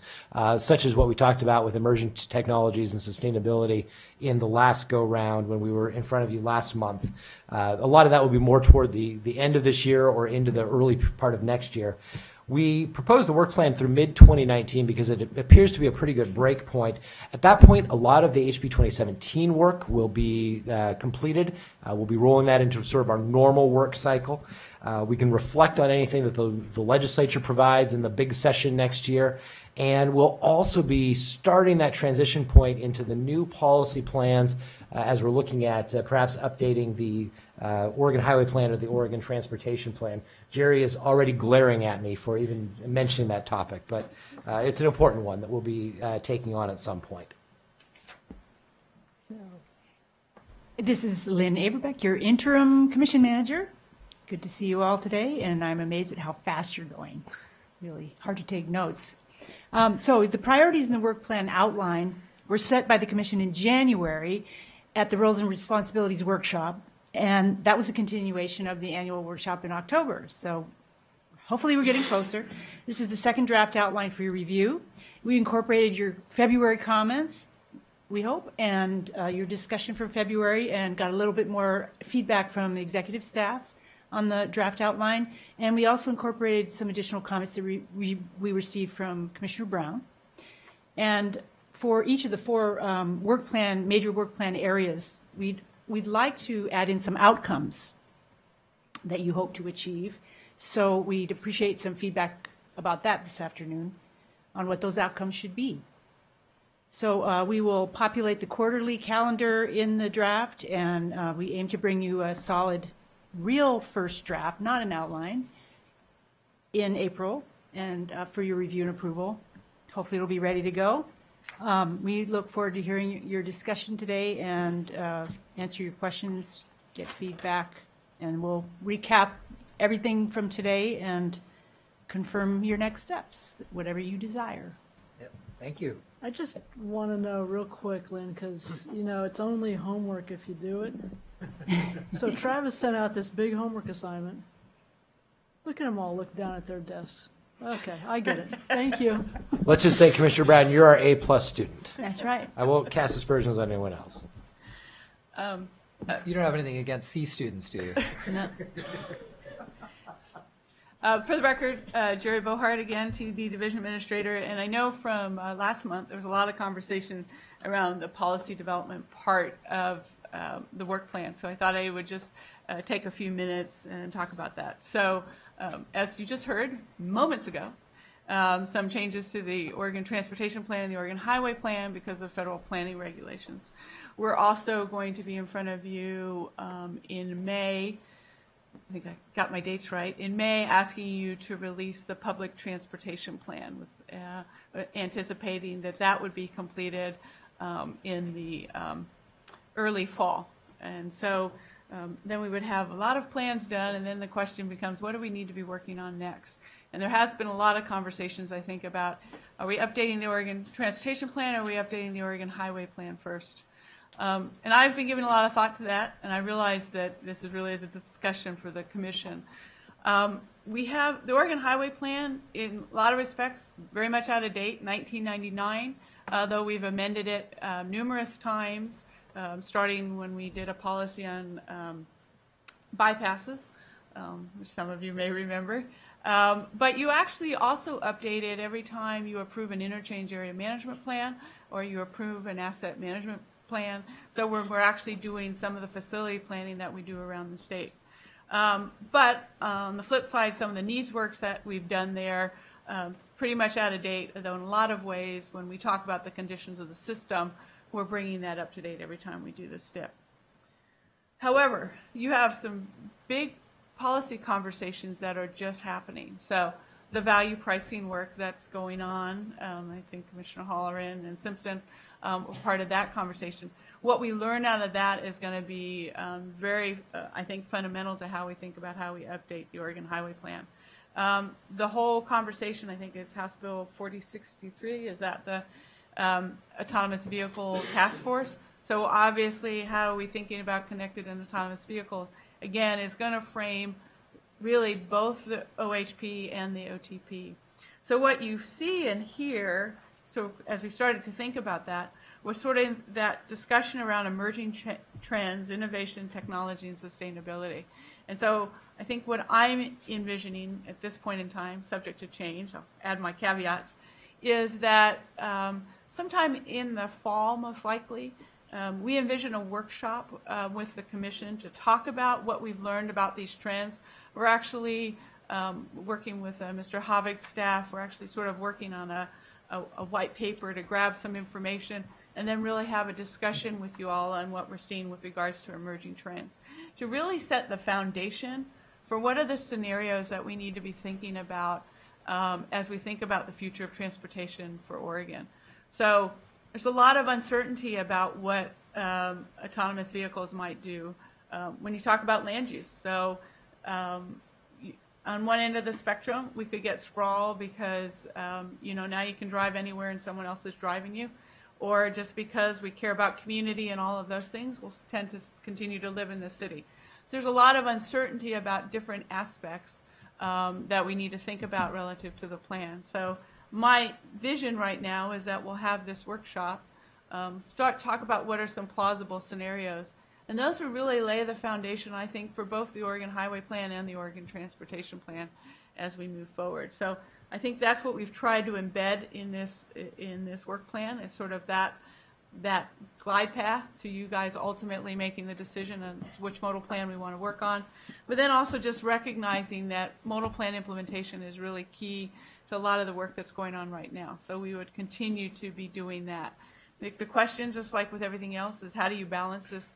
such as what we talked about with emerging technologies and sustainability in the last go-round when we were in front of you last month. A lot of that will be more toward the end of this year or into the early part of next year. We proposed the work plan through mid-2019 because it appears to be a pretty good break point. At that point, a lot of the HB 2017 work will be completed. We'll be rolling that into sort of our normal work cycle. We can reflect on anything that the legislature provides in the big session next year. And we'll also be starting that transition point into the new policy plans as we're looking at perhaps updating the Oregon Highway Plan or the Oregon Transportation Plan. Jerry is already glaring at me for even mentioning that topic, but it's an important one that we'll be taking on at some point. So, this is Lynn Averbeck, your interim commission manager. Good to see you all today, and I'm amazed at how fast you're going. It's really hard to take notes. So the priorities in the work plan outline were set by the commission in January at the Roles and Responsibilities Workshop, and that was a continuation of the annual workshop in October. So hopefully we're getting closer. This is the second draft outline for your review. We incorporated your February comments, we hope, and your discussion from February, and got a little bit more feedback from the executive staff on the draft outline. And we also incorporated some additional comments that we received from Commissioner Brown. And for each of the 4 major work plan areas, we'd like to add in some outcomes that you hope to achieve. So we'd appreciate some feedback about that this afternoon on what those outcomes should be. So we will populate the quarterly calendar in the draft, and we aim to bring you a solid, real first draft, not an outline, in April, and for your review and approval. Hopefully it'll be ready to go. We look forward to hearing your discussion today and answer your questions, get feedback, and we'll recap everything from today and confirm your next steps, whatever you desire. Yep. Thank you. I just want to know real quick, Lynn, because, it's only homework if you do it. So Travis sent out this big homework assignment. Look at them all look down at their desks. Okay, I get it. Thank you. Let's just say, Commissioner Brown, you're our A+ student. That's right. I won't cast aspersions on anyone else. You don't have anything against C students, do you? No. For the record, Jerry Bohart again, TD Division Administrator, and I know from last month there was a lot of conversation around the policy development part of the work plan, so I thought I would just take a few minutes and talk about that. So as you just heard moments ago, some changes to the Oregon Transportation Plan and the Oregon Highway Plan because of federal planning regulations. We're also going to be in front of you in May I think I got my dates right, in May, asking you to release the public transportation plan, with anticipating that that would be completed in the early fall. And so then we would have a lot of plans done, and then the question becomes, what do we need to be working on next? And there has been a lot of conversations, I think, about, are we updating the Oregon Transportation Plan, or are we updating the Oregon Highway Plan first? And I've been giving a lot of thought to that, and I realize that this is really is a discussion for the commission. We have the Oregon Highway Plan, in a lot of respects, very much out of date, 1999, though we've amended it numerous times, starting when we did a policy on bypasses, which some of you may remember. But you actually also update it every time you approve an interchange area management plan or you approve an asset management plan. So we're actually doing some of the facility planning that we do around the state. But on the flip side, some of the needs works that we've done there, pretty much out of date, though in a lot of ways, when we talk about the conditions of the system, we're bringing that up to date every time we do this step. However, you have some big policy conversations that are just happening. So the value pricing work that's going on, I think Commissioner Holleran and Simpson were part of that conversation. What we learn out of that is going to be very, I think, fundamental to how we think about how we update the Oregon Highway Plan. The whole conversation, I think, is House Bill 4063, is that the Autonomous Vehicle Task Force. So obviously, how are we thinking about connected and autonomous vehicles? Again, is going to frame really both the OHP and the OTP. So what you see in here, so as we started to think about that, was sort of that discussion around emerging trends, innovation, technology, and sustainability. And so I think what I'm envisioning at this point in time, subject to change, I'll add my caveats, is that sometime in the fall, most likely, we envision a workshop with the commission to talk about what we've learned about these trends. We're actually working with Mr. Havig's staff. We're actually sort of working on a white paper to grab some information and then really have a discussion with you all on what we're seeing with regards to emerging trends, to really set the foundation for what are the scenarios that we need to be thinking about as we think about the future of transportation for Oregon. So there's a lot of uncertainty about what autonomous vehicles might do when you talk about land use. So on one end of the spectrum, we could get sprawl because you know, now you can drive anywhere and someone else is driving you, or just because we care about community and all of those things, we'll tend to continue to live in the city. So there's a lot of uncertainty about different aspects that we need to think about relative to the plan. So my vision right now is that we'll have this workshop, talk about what are some plausible scenarios. And those will really lay the foundation, I think, for both the Oregon Highway Plan and the Oregon Transportation Plan as we move forward. So I think that's what we've tried to embed in this work plan, is sort of that glide path to you guys ultimately making the decision on which modal plan we want to work on. But then also just recognizing that modal plan implementation is really key to a lot of the work that's going on right now. So we would continue to be doing that. The question, just like with everything else, is how do you balance this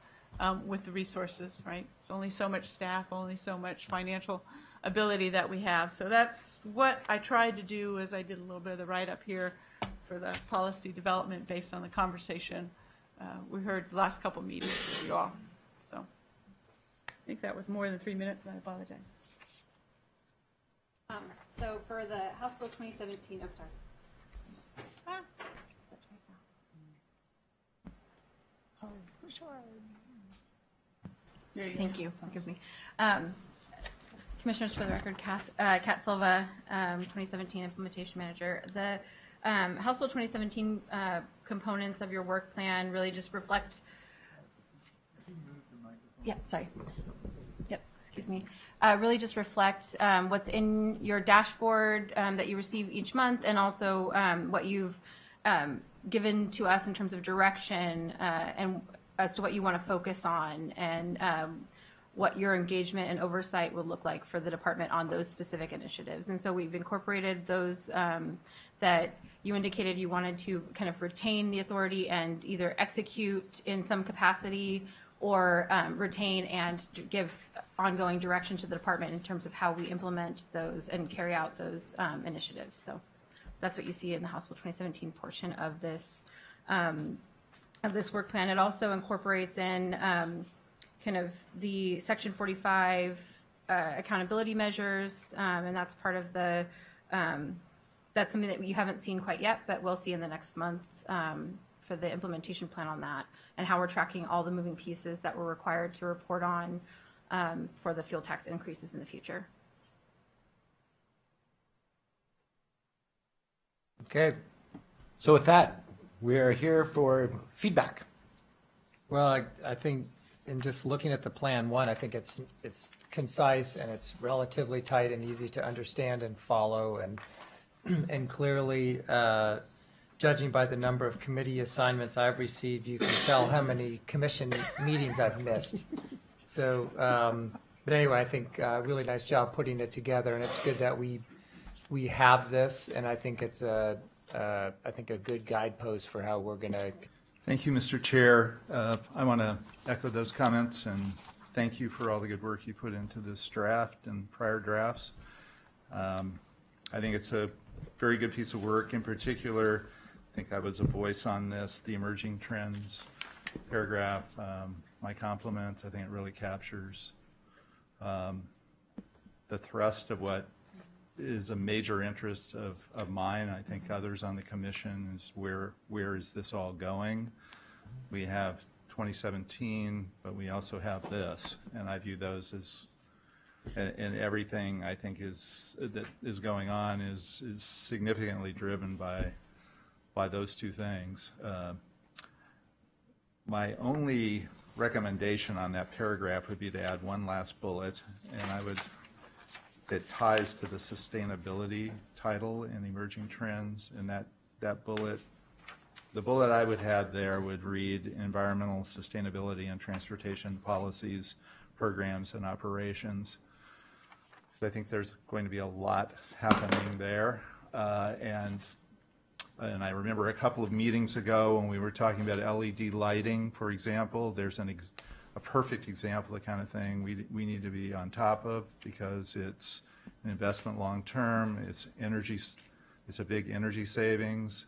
with the resources, right? It's only so much staff, only so much financial ability that we have. So that's what I tried to do, as I did a little bit of the write-up here for the policy development based on the conversation we heard the last couple meetings with you all. So I think that was more than 3 minutes, and I apologize. So for the House Bill 2017, I'm sorry. That's myself. Thank you. Forgive me. Commissioners, for the record, Kat Silva, 2017 Implementation Manager. The House Bill 2017 components of your work plan really just reflect. Yeah, sorry. Yep, excuse me. Really just reflect what's in your dashboard that you receive each month, and also what you've given to us in terms of direction and as to what you want to focus on, and what your engagement and oversight will look like for the department on those specific initiatives. And so we've incorporated those that you indicated you wanted to kind of retain the authority and either execute in some capacity or retain and give ongoing direction to the department in terms of how we implement those and carry out those initiatives. So that's what you see in the House Bill 2017 portion of this work plan. It also incorporates in kind of the Section 45 accountability measures, and that's part of the that's something that you haven't seen quite yet, but we'll see in the next month for the implementation plan on that, and how we're tracking all the moving pieces that we're required to report on for the fuel tax increases in the future. Okay. So with that, we are here for feedback. Well, I think in just looking at the plan, one, I think it's concise and it's relatively tight and easy to understand and follow, and clearly, judging by the number of committee assignments I've received, you can tell how many commission meetings I've missed. So, but anyway, I think really nice job putting it together, and it's good that we have this, and I think it's a good guidepost for how we're going to. Thank you, Mr. Chair. I want to echo those comments and thank you for all the good work you put into this draft and prior drafts. I think it's a very good piece of work. In particular, I think I was a voice on this, the emerging trends paragraph. My compliments. I think it really captures the thrust of what is a major interest of mine. I think others on the commission is where is this all going? We have 2017, but we also have this, and I view those as, and everything I think that is going on is significantly driven by those two things. My only recommendation on that paragraph would be to add one last bullet, and it ties to the sustainability title and emerging trends, and that bullet, the bullet I would have there would read environmental sustainability and transportation policies, programs, and operations. So I think there's going to be a lot happening there, and I remember a couple of meetings ago when we were talking about LED lighting, for example. There's a perfect example of the kind of thing we need to be on top of, because it's an investment long term. It's energy. It's a big energy savings.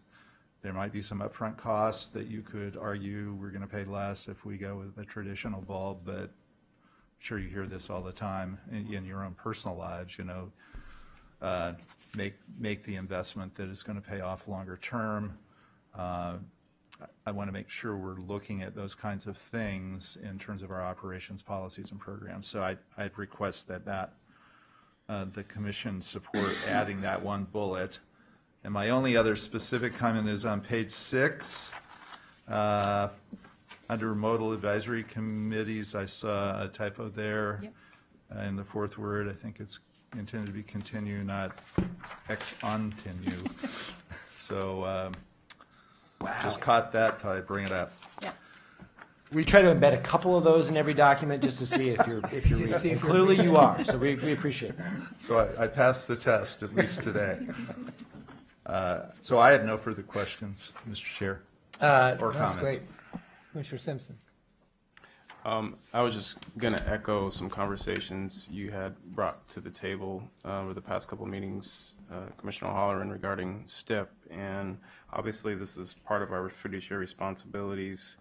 There might be some upfront costs that you could argue we're going to pay less if we go with a traditional bulb, but I'm sure you hear this all the time in your own personal lives. You know, make the investment that is going to pay off longer term. I want to make sure we're looking at those kinds of things in terms of our operations, policies, and programs. So I'd request that the commission support adding that one bullet. And my only other specific comment is on page 6. Under modal advisory committees, I saw a typo there. Yep. In the fourth word. I think it's intended to be continue, not ex-continue. So just caught that, thought I'd bring it up. Yeah. We try to embed a couple of those in every document just to see if you're reading. And clearly you are, so we appreciate that. So I passed the test, at least today. So I have no further questions, Mr. Chair, or comments. Great. Commissioner Simpson. I was just going to echo some conversations you had brought to the table over the past couple of meetings, Commissioner O'Halloran, regarding STIP. And obviously this is part of our fiduciary responsibilities.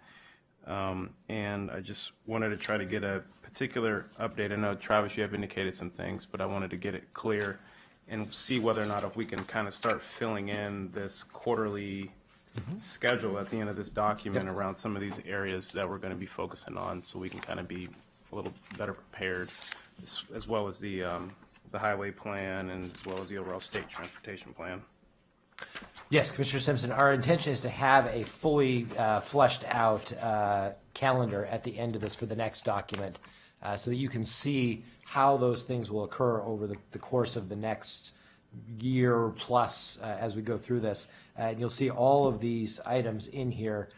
And I just wanted to try to get a particular update. I know, Travis, you have indicated some things, but I wanted to get it clear and see whether or not if we can kind of start filling in this quarterly schedule at the end of this document around some of these areas that we're going to be focusing on, so we can kind of be a little better prepared, as well as the highway plan and as well as the overall state transportation plan. Yes, Commissioner Simpson, our intention is to have a fully fleshed out calendar at the end of this for the next document, so that you can see how those things will occur over the course of the next year plus as we go through this. And you'll see all of these items in here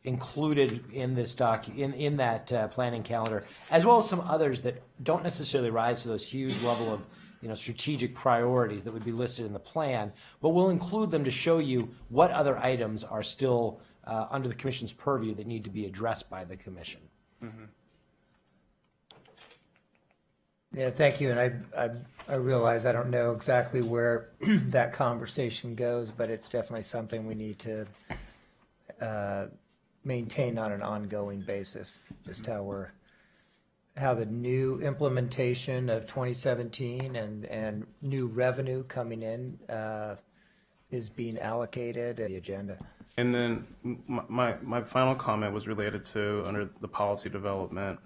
included in this in that planning calendar, as well as some others that don't necessarily rise to those huge level of strategic priorities that would be listed in the plan, but we'll include them to show you what other items are still under the Commission's purview that need to be addressed by the Commission. Yeah, thank you. And I realize I don't know exactly where that conversation goes, but it's definitely something we need to maintain on an ongoing basis. Just how the new implementation of 2017 and new revenue coming in is being allocated at the agenda. And then my final comment was related to, under the policy development,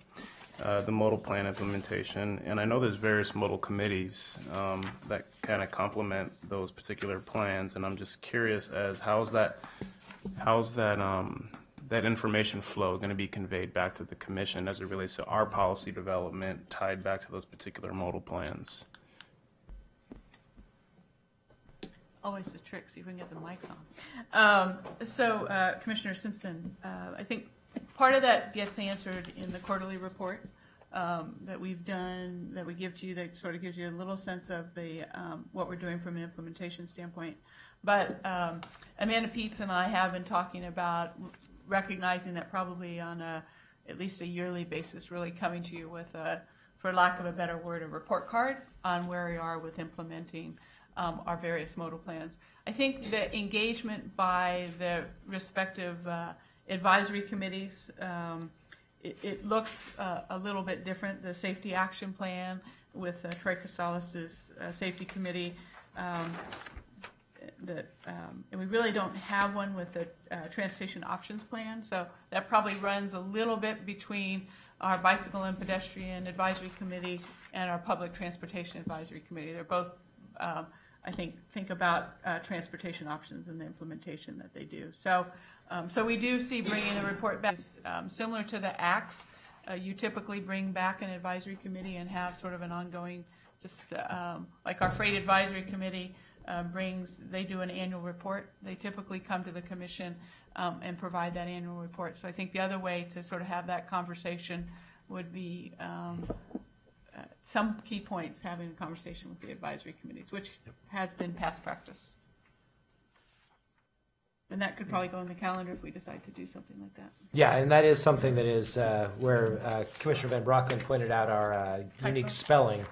the modal plan implementation. And I know there's various modal committees that kind of complement those particular plans. And I'm just curious as how's that information flow going to be conveyed back to the commission as it relates to our policy development tied back to those particular modal plans? Always the trick, see if we can get the mics on. Commissioner Simpson, I think part of that gets answered in the quarterly report that we've done, that we give to you, that sort of gives you a little sense of the what we're doing from an implementation standpoint. But Amanda Peets and I have been talking about recognizing that probably on at least a yearly basis, really coming to you with for lack of a better word, a report card on where we are with implementing our various modal plans. I think the engagement by the respective advisory committees, it looks a little bit different. The Safety Action Plan with Troy Casales' Safety Committee, and we really don't have one with the Transportation Options Plan, so that probably runs a little bit between our Bicycle and Pedestrian Advisory Committee and our Public Transportation Advisory Committee. They're both, I think about transportation options and the implementation that they do. So we do see bringing the report back similar to the ACTS. You typically bring back an advisory committee and have sort of an ongoing, just like our Freight Advisory Committee they do an annual report. They typically come to the commission and provide that annual report. So I think the other way to sort of have that conversation would be some key points, having a conversation with the advisory committees, which has been past practice. And that could probably go on the calendar if we decide to do something like that. Yeah, and that is something that is where Commissioner Van Brockman pointed out our unique spelling.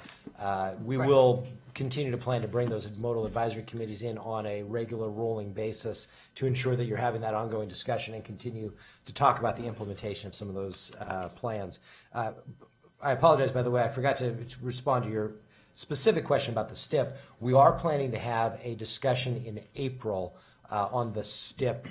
We will continue to plan to bring those modal advisory committees in on a regular rolling basis to ensure that you're having that ongoing discussion and continue to talk about the implementation of some of those plans. I apologize, by the way, I forgot to respond to your specific question about the STIP. We are planning to have a discussion in April on the STIP,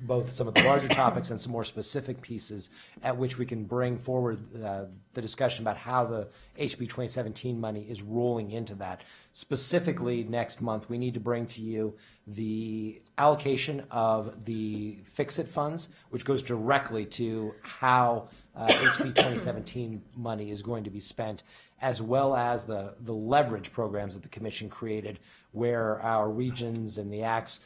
both some of the larger topics and some more specific pieces at which we can bring forward the discussion about how the HB 2017 money is rolling into that. Specifically, next month, we need to bring to you the allocation of the Fix-It funds, which goes directly to how HB 2017 money is going to be spent, as well as the leverage programs that the Commission created, where our regions and the ACTs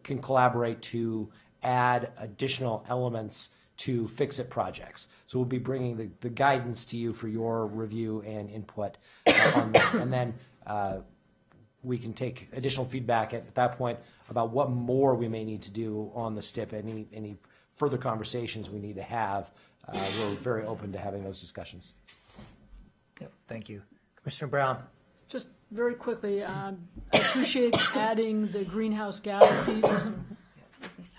can collaborate to add additional elements to Fix-It projects. So we'll be bringing the guidance to you for your review and input on that. And then we can take additional feedback at that point about what more we may need to do on the STIP, any further conversations we need to have. We're very open to having those discussions. Yep, thank you. Commissioner Brown. Just very quickly, I appreciate adding the greenhouse gas piece.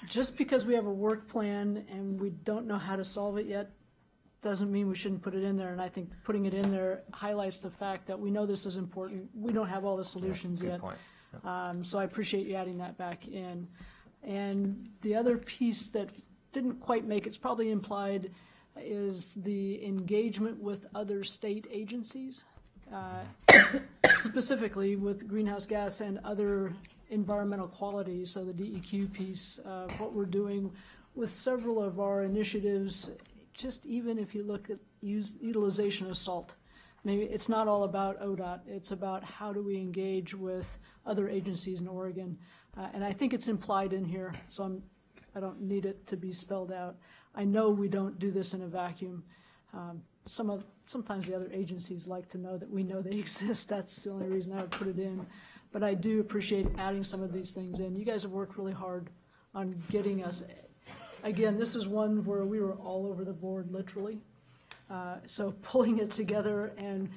Just because we have a work plan and we don't know how to solve it yet doesn't mean we shouldn't put it in there. And I think putting it in there highlights the fact that we know this is important. We don't have all the solutions yet. Point. So I appreciate you adding that back in. And the other piece that didn't quite make it's probably implied is the engagement with other state agencies, specifically with greenhouse gas and other environmental qualities. So the DEQ piece, what we're doing with several of our initiatives, just even if you look at utilization of salt. Maybe it's not all about ODOT, it's about how do we engage with other agencies in Oregon. And I think it's implied in here, so I don't need it to be spelled out. I know we don't do this in a vacuum. Sometimes the other agencies like to know that we know they exist. That's the only reason I would put it in. But I do appreciate adding some of these things in. You guys have worked really hard on getting us again, this is one where we were all over the board, literally. So pulling it together and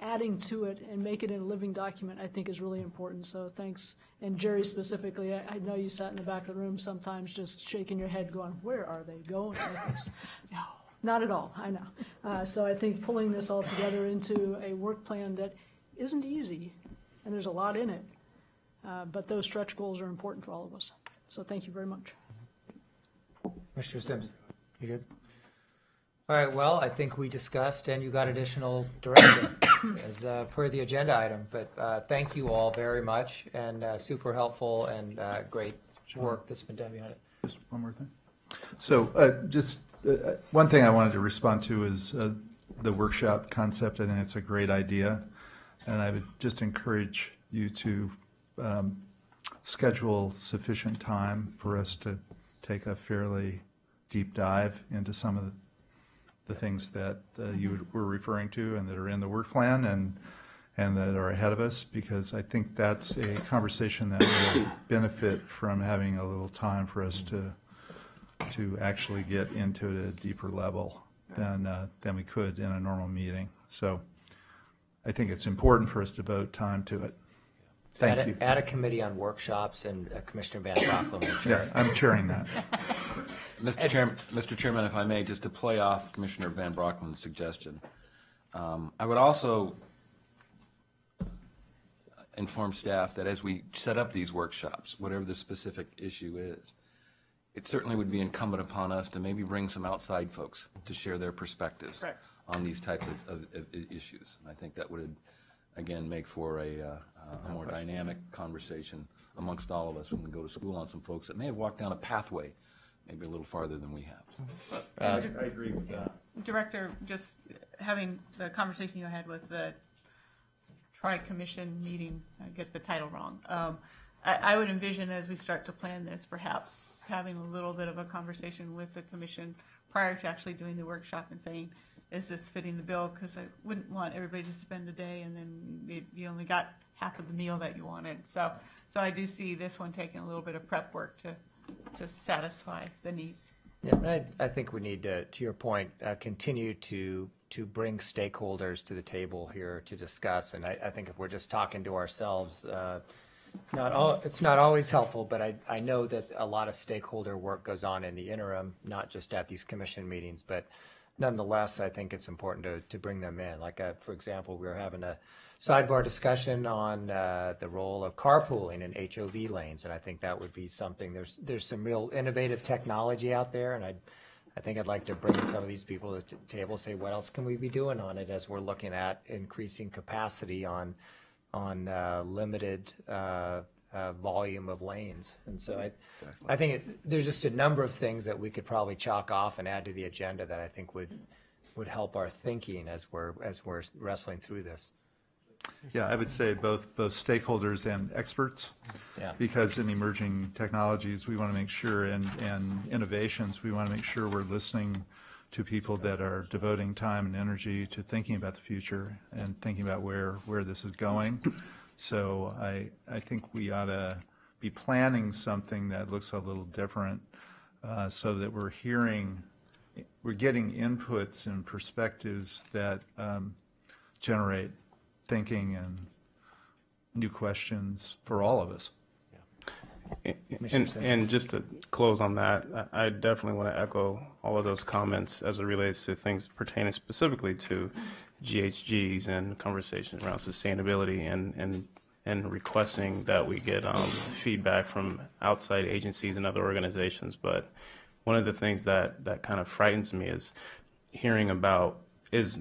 adding to it and make it in a living document, I think is really important. So thanks. And Jerry specifically, I know you sat in the back of the room sometimes just shaking your head going, where are they going with this? No, not at all, I know. So I think pulling this all together into a work plan that isn't easy, and there's a lot in it, but those stretch goals are important for all of us. So thank you very much. Mr. Simpson, you good? All right, well, I think we discussed and you got additional direction as per the agenda item, but thank you all very much and super helpful and great work that's been done behind it. Just one more thing. So one thing I wanted to respond to is the workshop concept. I think it's a great idea, and I would just encourage you to schedule sufficient time for us to take a fairly deep dive into some of the things that you were referring to and that are in the work plan and that are ahead of us, because I think that's a conversation that will benefit from having a little time for us to actually get into it at a deeper level than we could in a normal meeting. So I think it's important for us to devote time to it. Thank you. Add a committee on workshops, and Commissioner Van Brockman will chair. Yeah, I'm chairing that. Mr. Chairman, if I may, just to play off Commissioner Van Brockman's suggestion, I would also inform staff that as we set up these workshops, whatever the specific issue is, it certainly would be incumbent upon us to maybe bring some outside folks to share their perspectives on these types of issues. And I think that would, again, make for a more dynamic conversation amongst all of us when we go to school on some folks that may have walked down a pathway maybe a little farther than we have. I agree with that. Director, just having the conversation you had with the Tri-Commission meeting, I get the title wrong. I would envision as we start to plan this, perhaps having a little bit of a conversation with the commission prior to actually doing the workshop and saying, is this fitting the bill? Because I wouldn't want everybody to spend a day and then you only got half of the meal that you wanted. So I do see this one taking a little bit of prep work to satisfy the needs. Yeah, I think we need to your point, continue to bring stakeholders to the table here to discuss. And I think if we're just talking to ourselves, it's not always helpful, but I know that a lot of stakeholder work goes on in the interim, not just at these commission meetings, but nonetheless, I think it's important to bring them in. Like, for example, we were having a sidebar discussion on the role of carpooling in HOV lanes, and I think that would be something. There's some real innovative technology out there, and I think I'd like to bring some of these people to the table, say what else can we be doing on it as we're looking at increasing capacity on limited volume of lanes. And so I think there's just a number of things that we could probably chalk off and add to the agenda that I think would help our thinking as we're wrestling through this. Yeah, I would say both stakeholders and experts, because in emerging technologies, we want to make sure, and innovations, we want to make sure we're listening to people that are devoting time and energy to thinking about the future and thinking about where this is going. So I think we ought to be planning something that looks a little different, so that we're getting inputs and perspectives that generate thinking and new questions for all of us. And just to close on that, I definitely want to echo all of those comments as it relates to things pertaining specifically to GHGs and conversations around sustainability and requesting that we get feedback from outside agencies and other organizations. But one of the things that kind of frightens me is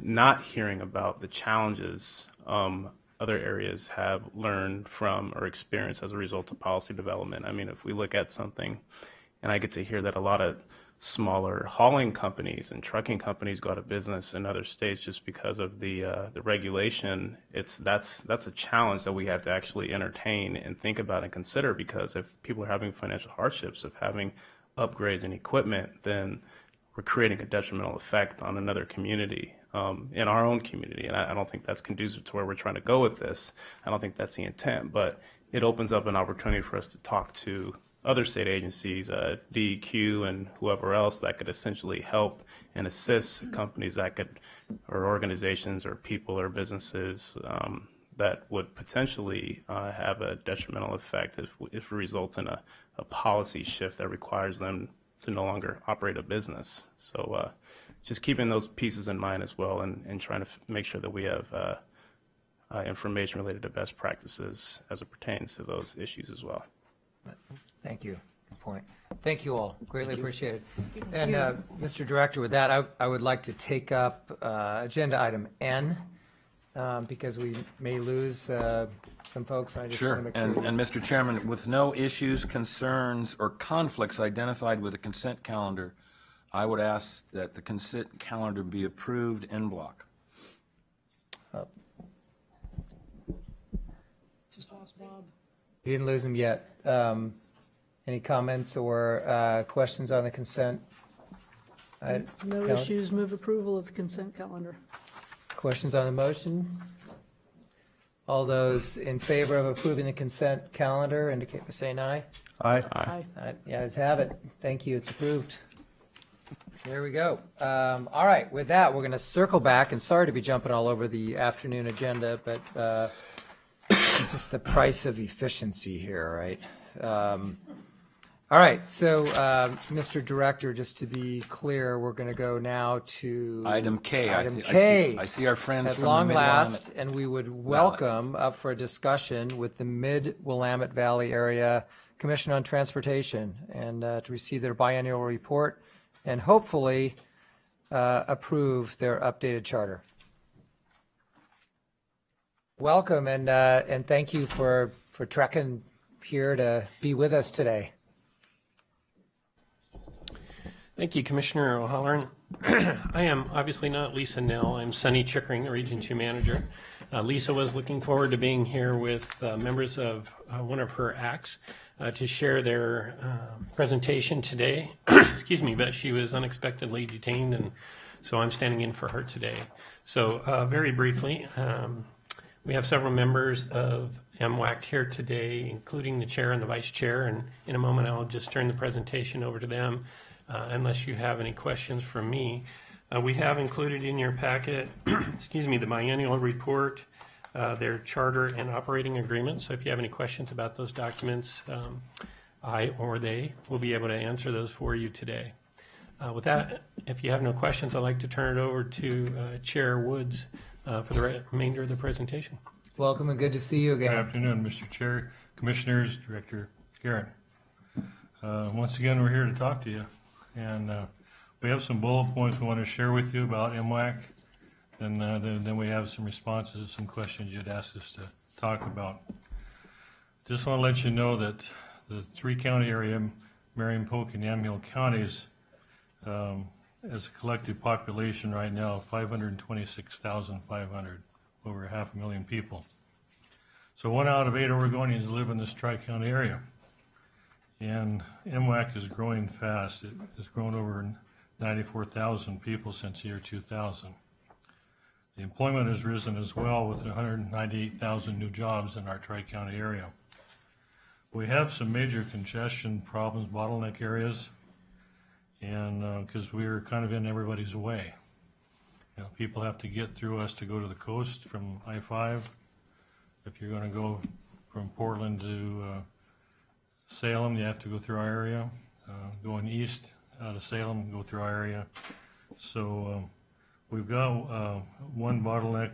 not hearing about the challenges other areas have learned from or experienced as a result of policy development. I mean, if we look at something, and I get to hear that a lot of smaller hauling companies and trucking companies go out of business in other states just because of the regulation, that's a challenge that we have to actually entertain and think about and consider, because if people are having financial hardships of having upgrades in equipment, then we're creating a detrimental effect on another community, in our own community. And I don't think that's conducive to where we're trying to go with this. I don't think that's the intent, but it opens up an opportunity for us to talk to other state agencies, DEQ and whoever else that could essentially help and assist companies that could, or organizations or people or businesses that would potentially have a detrimental effect if it results in a policy shift that requires them to no longer operate a business. So just keeping those pieces in mind as well, and trying to make sure that we have information related to best practices as it pertains to those issues as well. Thank you. Good point. Thank you all. Greatly appreciated. And Mr. Director, with that, I would like to take up agenda item N, because we may lose some folks. I just Sure. want to make sure And Mr. Chairman, with no issues, concerns, or conflicts identified with the consent calendar, I would ask that the consent calendar be approved en bloc. Just lost Bob. You didn't lose them yet. Any comments or questions on the consent? No calendar? issues. Move approval of the consent calendar. Questions on the motion? All those in favor of approving the consent calendar indicate by saying aye. Aye. Aye. Aye. The ayes have it. Thank you. It's approved. There we go. All right. With that, we're going to circle back, and sorry to be jumping all over the afternoon agenda, but it's just the price of efficiency here, right? All right. So, Mr. Director, just to be clear, we're going to go now to Item K. Item K. I see our friends At from long the last, Mid-Willamette. and we would welcome up for a discussion with the Mid-Willamette Valley Area Commission on Transportation, and to receive their biennial report and hopefully approve their updated charter. Welcome, and thank you for trekking here to be with us today. Thank you, Commissioner O'Halloran. I am obviously not Lisa Nell. I'm Sonny Chickering, the Region 2 Manager. Lisa was looking forward to being here with members of one of her ACTs to share their presentation today. Excuse me, but she was unexpectedly detained, and so I'm standing in for her today. So very briefly, we have several members of MWACT here today, including the chair and the vice chair, and in a moment I'll just turn the presentation over to them. Unless you have any questions from me. We have included in your packet, excuse me, the biennial report, their charter and operating agreements. So if you have any questions about those documents, I or they will be able to answer those for you today. With that, if you have no questions, I'd like to turn it over to Chair Woods for the remainder of the presentation. Welcome and good to see you again. Good afternoon, Mr. Chair, Commissioners, Director Garrett. Once again, we're here to talk to you. And we have some bullet points we want to share with you about MWAC. And then we have some responses to some questions you'd asked us to talk about. Just want to let you know that the three-county area, Marion, Polk, and Yamhill counties, as a collective population right now, 526,500, over 500,000 people. So 1 out of 8 Oregonians live in this tri-county area. And MWAC is growing fast. It has grown over 94,000 people since the year 2000. The employment has risen as well, with 198,000 new jobs in our tri-county area. We have some major congestion problems, bottleneck areas, and because we're kind of in everybody's way. You know, people have to get through us to go to the coast from I-5. If you're going to go from Portland to Salem, you have to go through our area. Going east out of Salem, go through our area. So we've got one bottleneck.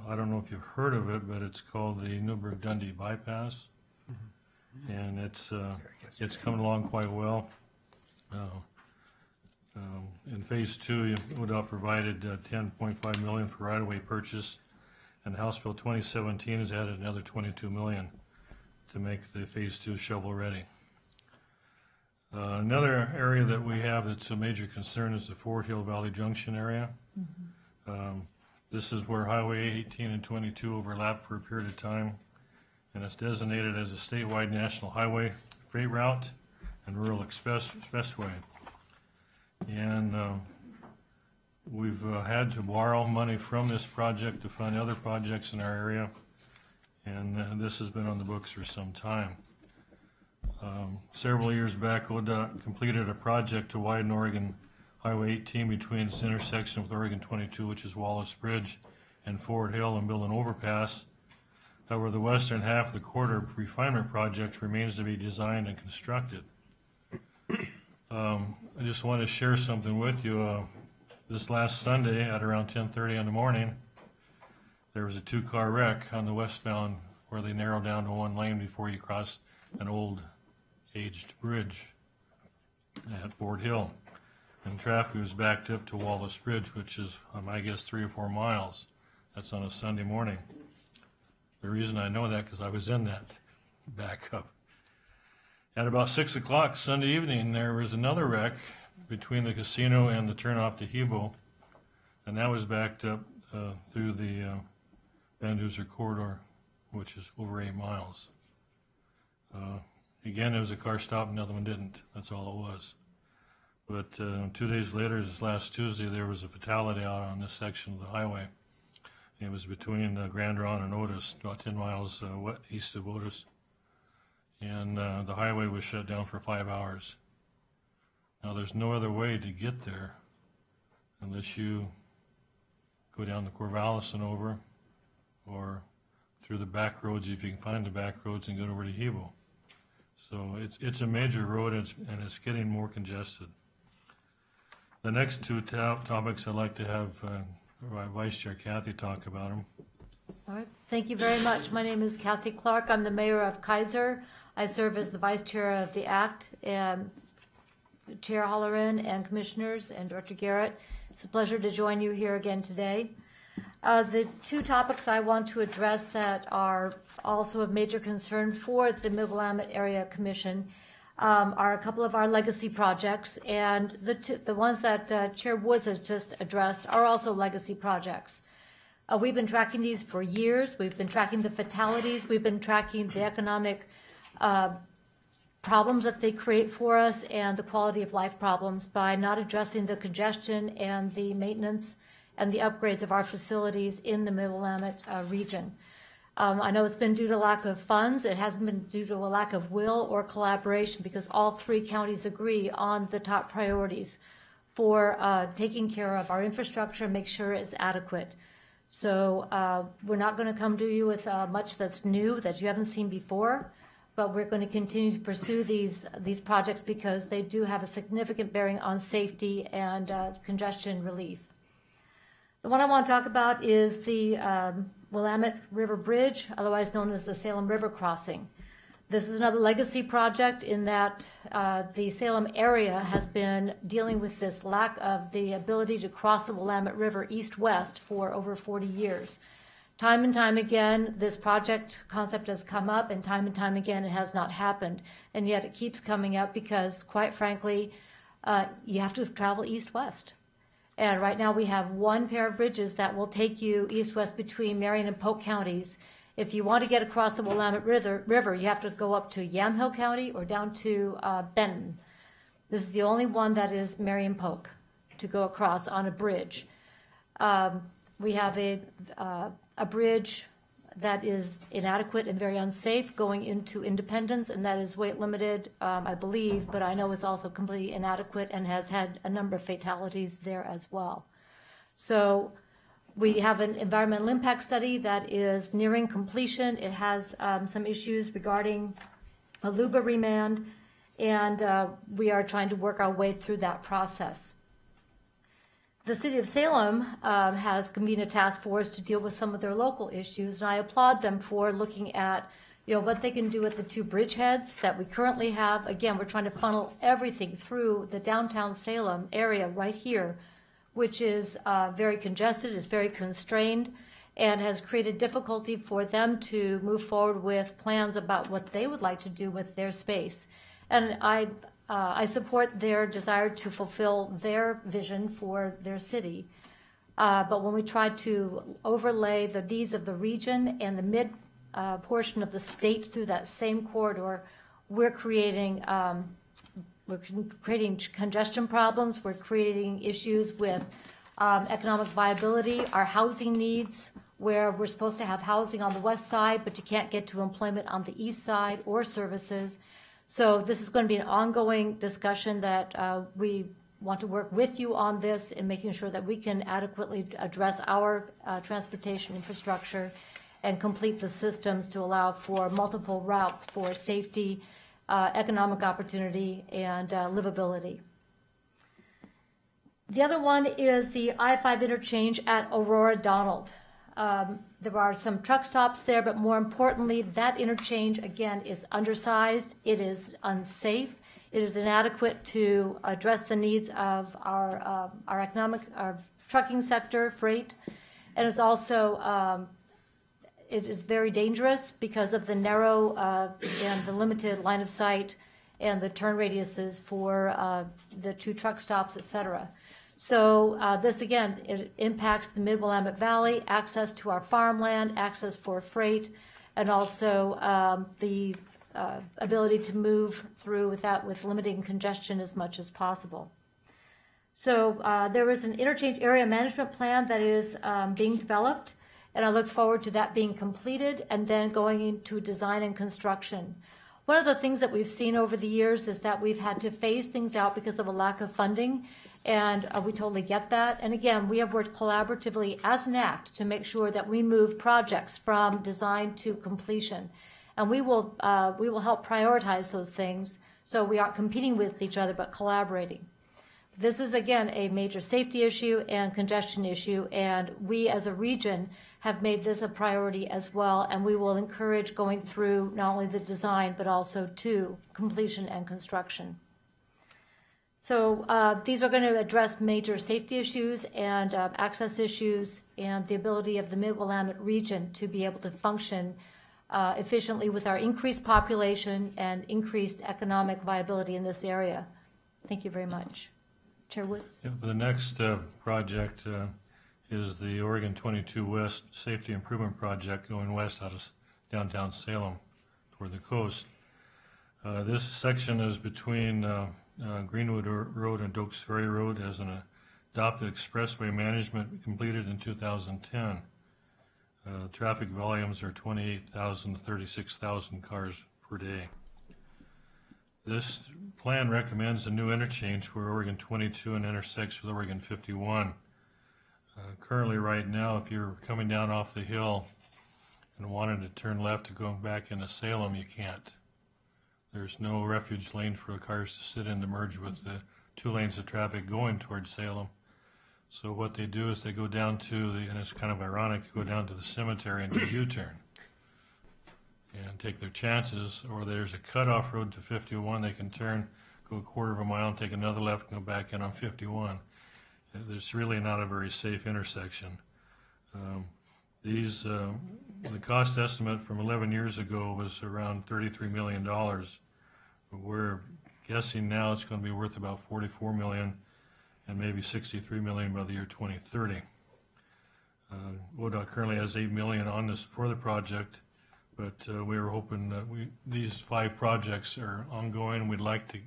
I don't know if you've heard of it, but it's called the Newburgh-Dundee bypass, and it's coming along quite well. In phase 2, ODOT provided $10.5 million for right-of-way purchase, and House Bill 2017 has added another $22 million to make the phase 2 shovel ready. Another area that we have that's a major concern is the Fort Hill Valley Junction area. This is where Highway 18 and 22 overlap for a period of time, and it's designated as a statewide national highway, freight route, and rural expressway. And we've had to borrow money from this project to fund other projects in our area, and this has been on the books for some time. Several years back, ODOT completed a project to widen Oregon Highway 18 between its intersection with Oregon 22, which is Wallace Bridge, and Fort Hill, and build an overpass. However, the western half of the corridor refinement project remains to be designed and constructed. I just want to share something with you. This last Sunday at around 10:30 in the morning, there was a two-car wreck on the westbound where they narrowed down to one lane before you cross an old aged bridge at Fort Hill. And traffic was backed up to Wallace Bridge, which is, I guess, 3 or 4 miles. That's on a Sunday morning. The reason I know that because I was in that backup. At about 6 o'clock Sunday evening, there was another wreck between the casino and the turnoff to Hebo, and that was backed up through the Van Duzer corridor, which is over 8 miles. Again, there was a car stopped, another one didn't. That's all it was. But 2 days later, this last Tuesday, there was a fatality out on this section of the highway. It was between Grand Ronde and Otis, about 10 miles east of Otis. And the highway was shut down for 5 hours. Now, there's no other way to get there unless you go down the Corvallis and over, or through the back roads if you can find the back roads, and get over to Hebo. So it's a major road, and it's getting more congested. The next two topics I'd like to have Vice Chair Kathy talk about them. All right. Thank you very much. My name is Kathy Clark. I'm the mayor of Kaiser. I serve as the vice chair of the ACT, and Chair Holleran and commissioners and Director Garrett. It's a pleasure to join you here again today. The two topics I want to address that are also of major concern for the Mid-Willamette Area Commission are a couple of our legacy projects, and the ones that Chair Woods has just addressed are also legacy projects. We've been tracking these for years. We've been tracking the fatalities. We've been tracking the economic problems that they create for us and the quality of life problems by not addressing the congestion and the maintenance and the upgrades of our facilities in the Mid-Willamette region. I know it's been due to lack of funds. It hasn't been due to a lack of will or collaboration, because all 3 counties agree on the top priorities for taking care of our infrastructure and make sure it's adequate. So we're not going to come to you with much that's new that you haven't seen before, but we're going to continue to pursue these projects because they do have a significant bearing on safety and congestion relief. The one I want to talk about is the Willamette River Bridge, otherwise known as the Salem River Crossing. This is another legacy project in that the Salem area has been dealing with this lack of the ability to cross the Willamette River east-west for over 40 years. Time and time again, this project concept has come up, and time again, it has not happened. And yet it keeps coming up because, quite frankly, you have to travel east-west. And right now we have one pair of bridges that will take you east-west between Marion and Polk counties. If you want to get across the Willamette River, you have to go up to Yamhill County or down to Benton. This is the only one that is Marion Polk to go across on a bridge. We have a bridge that is inadequate and very unsafe going into Independence, and that is weight limited, I believe, but I know it's also completely inadequate and has had a number of fatalities there as well. So we have an environmental impact study that is nearing completion. It has some issues regarding a LUBA remand, and we are trying to work our way through that process. The City of Salem has convened a task force to deal with some of their local issues, and I applaud them for looking at what they can do with the 2 bridgeheads that we currently have. Again, we're trying to funnel everything through the downtown Salem area right here, which is very congested, is very constrained, and has created difficulty for them to move forward with plans about what they would like to do with their space. And I support their desire to fulfill their vision for their city. But when we try to overlay the needs of the region and the mid portion of the state through that same corridor, we're creating congestion problems. We're creating issues with economic viability, our housing needs, where we're supposed to have housing on the west side, but you can't get to employment on the east side or services. So this is going to be an ongoing discussion that we want to work with you on this in making sure that we can adequately address our transportation infrastructure and complete the systems to allow for multiple routes for safety, economic opportunity, and livability. The other one is the I-5 interchange at Aurora Donald. There are some truck stops there, but more importantly, that interchange, again, is undersized. It is unsafe. It is inadequate to address the needs of our trucking sector, freight, and it's also it is very dangerous because of the narrow and the limited line of sight and the turn radiuses for the two truck stops, et cetera. So this, again, it impacts the Mid-Willamette Valley, access to our farmland, access for freight, and also the ability to move through with limiting congestion as much as possible. So there is an interchange area management plan that is being developed, and I look forward to that being completed and then going into design and construction. One of the things that we've seen over the years is that we've had to phase things out because of a lack of funding, and we totally get that. And again, we have worked collaboratively as an ACT to make sure that we move projects from design to completion. And we will help prioritize those things so we aren't competing with each other but collaborating. This is, again, a major safety issue and congestion issue, and we as a region have made this a priority as well, and we will encourage going through not only the design but also to completion and construction. So these are going to address major safety issues and access issues and the ability of the Mid-Willamette region to be able to function efficiently with our increased population and increased economic viability in this area. Thank you very much. Chair Woods? Yeah, the next project is the Oregon 22 West Safety Improvement Project going west out of downtown Salem toward the coast. This section is between Greenwood Road and Dokes Ferry Road as an adopted expressway management completed in 2010. Traffic volumes are 28,000 to 36,000 cars per day. This plan recommends a new interchange where Oregon 22 and intersects with Oregon 51. Currently, right now, if you're coming down off the hill and wanted to turn left to go back into Salem, you can't. There's no refuge lane for the cars to sit in to merge with the 2 lanes of traffic going towards Salem. So what they do is they go down to the, and it's kind of ironic, they go down to the cemetery and do a U-turn and take their chances, or there's a cutoff road to 51. They can turn, go a quarter of a mile and take another left and go back in on 51. It's really not a very safe intersection. The cost estimate from 11 years ago was around $33 million. We're guessing now it's going to be worth about $44 million and maybe $63 million by the year 2030. ODOT currently has $8 million on this for the project, but we were hoping that these 5 projects are ongoing. We'd like to,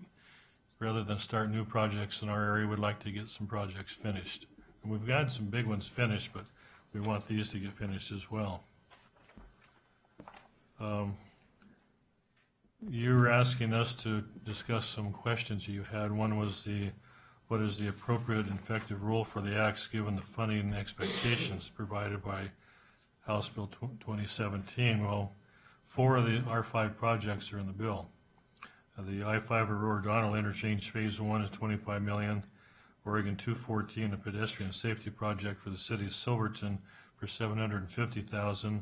rather than start new projects in our area, we'd like to get some projects finished. And we've got some big ones finished, but we want these to get finished as well. You were asking us to discuss some questions you had. One was what is the appropriate and effective role for the acts given the funding and expectations provided by House Bill 2017? Well, 4 of our 5 projects are in the bill. The I-5 Aurora Donald Interchange Phase 1 is $25 million. Oregon 214, a pedestrian safety project for the city of Silverton, for $750,000.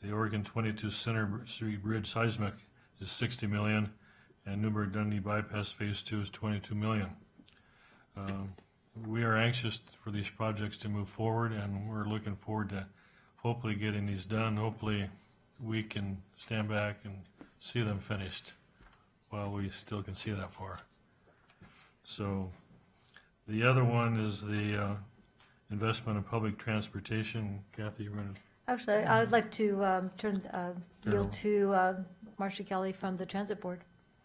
The Oregon 22 Center Street Bridge seismic is $60 million, and Newburgh-Dundee Bypass Phase 2 is $22 million. We are anxious for these projects to move forward, and we're looking forward to hopefully getting these done. Hopefully we can stand back and see them finished while we still can see that far. So the other one is the investment in public transportation. Kathy, you're going to... Actually, I would like to yield to Marcia Kelly from the Transit Board.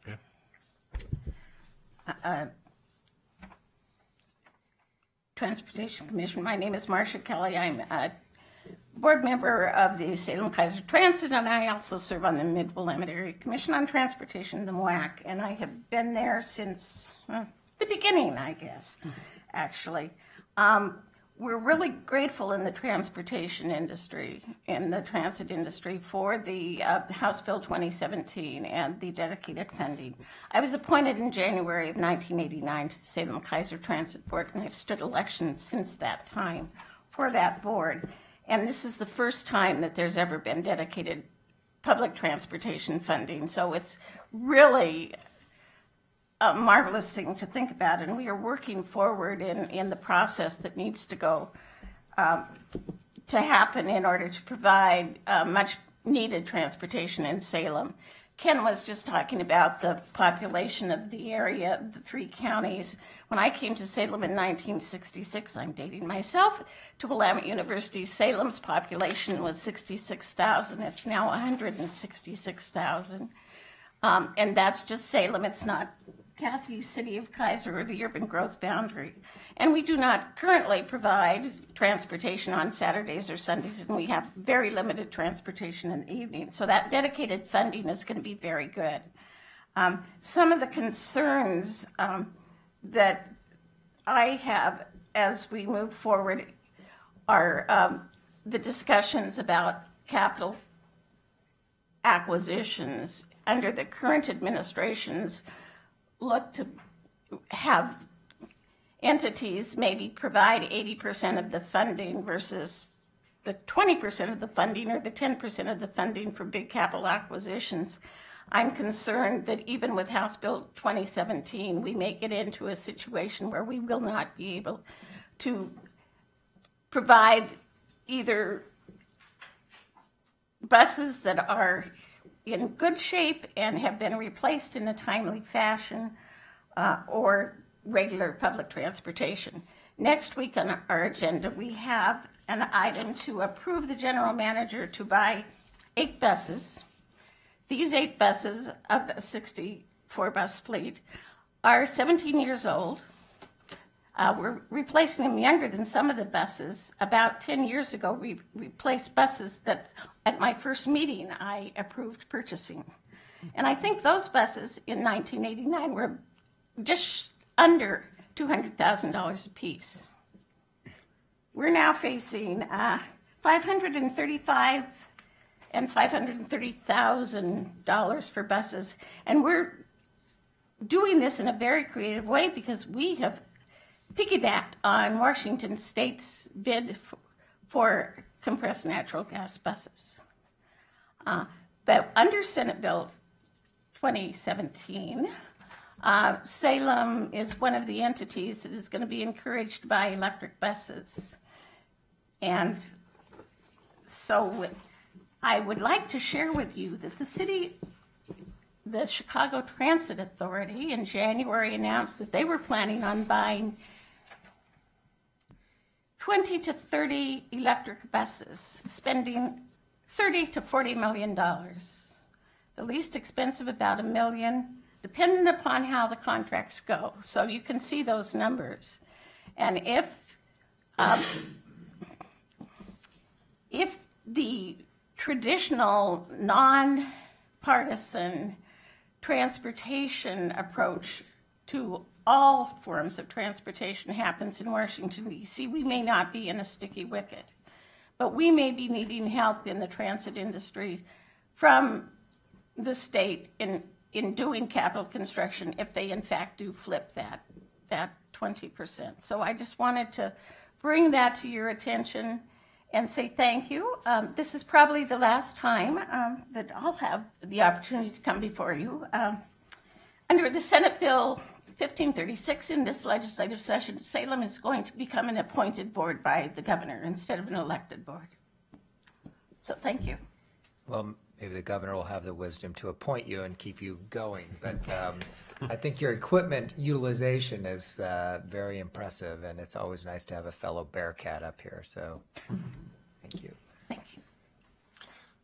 Okay. Transportation Commission. My name is Marcia Kelly. I'm board member of the Salem-Keizer Transit, and I also serve on the Mid-Willamette Area Commission on Transportation, the MWAC, and I have been there since the beginning, I guess, actually. We're really grateful in the transportation industry, in the transit industry, for the House Bill 2017 and the dedicated funding. I was appointed in January of 1989 to the Salem-Keizer Transit Board, and I've stood elections since that time for that board. And this is the first time that there's ever been dedicated public transportation funding. So it's really a marvelous thing to think about, and we are working forward in the process that needs to go to happen in order to provide much needed transportation in Salem. Ken was just talking about the population of the area, the 3 counties. When I came to Salem in 1966, I'm dating myself, to Willamette University, Salem's population was 66,000. It's now 166,000. And that's just Salem. It's not Kathy, City of Keizer, or the urban growth boundary. And we do not currently provide transportation on Saturdays or Sundays, and we have very limited transportation in the evening. So that dedicated funding is going to be very good. Some of the concerns that I have as we move forward are the discussions about capital acquisitions. Under the current administration's look to have entities maybe provide 80% of the funding versus the 20% of the funding or the 10% of the funding for big capital acquisitions. I'm concerned that even with House Bill 2017, we may get into a situation where we will not be able to provide either buses that are in good shape and have been replaced in a timely fashion, or regular public transportation. Next week on our agenda, we have an item to approve the general manager to buy 8 buses. These 8 buses of a 64-bus fleet are 17 years old. We're replacing them younger than some of the buses. About 10 years ago, we replaced buses that at my first meeting I approved purchasing. And I think those buses in 1989 were just under $200,000 apiece. We're now facing $535,000 and $530,000 for buses. And we're doing this in a very creative way because we have piggybacked on Washington State's bid for compressed natural gas buses. But under Senate Bill 2017, Salem is one of the entities that is going to be encouraged to buy electric buses. And so I would like to share with you that the Chicago Transit Authority in January announced that they were planning on buying 20 to 30 electric buses, spending $30 to $40 million. The least expensive about $1 million, depending upon how the contracts go. So you can see those numbers. And if the traditional non-partisan transportation approach to all forms of transportation happens in Washington, D.C., we may not be in a sticky wicket, but we may be needing help in the transit industry from the state in doing capital construction if they in fact do flip that 20%. So I just wanted to bring that to your attention and say thank you. This is probably the last time that I'll have the opportunity to come before you. Under the Senate Bill 1536 in this legislative session, Salem is going to become an appointed board by the governor instead of an elected board. So thank you. Well, maybe the governor will have the wisdom to appoint you and keep you going. But I think your equipment utilization is very impressive, and it's always nice to have a fellow Bearcat up here. So thank you. Thank you.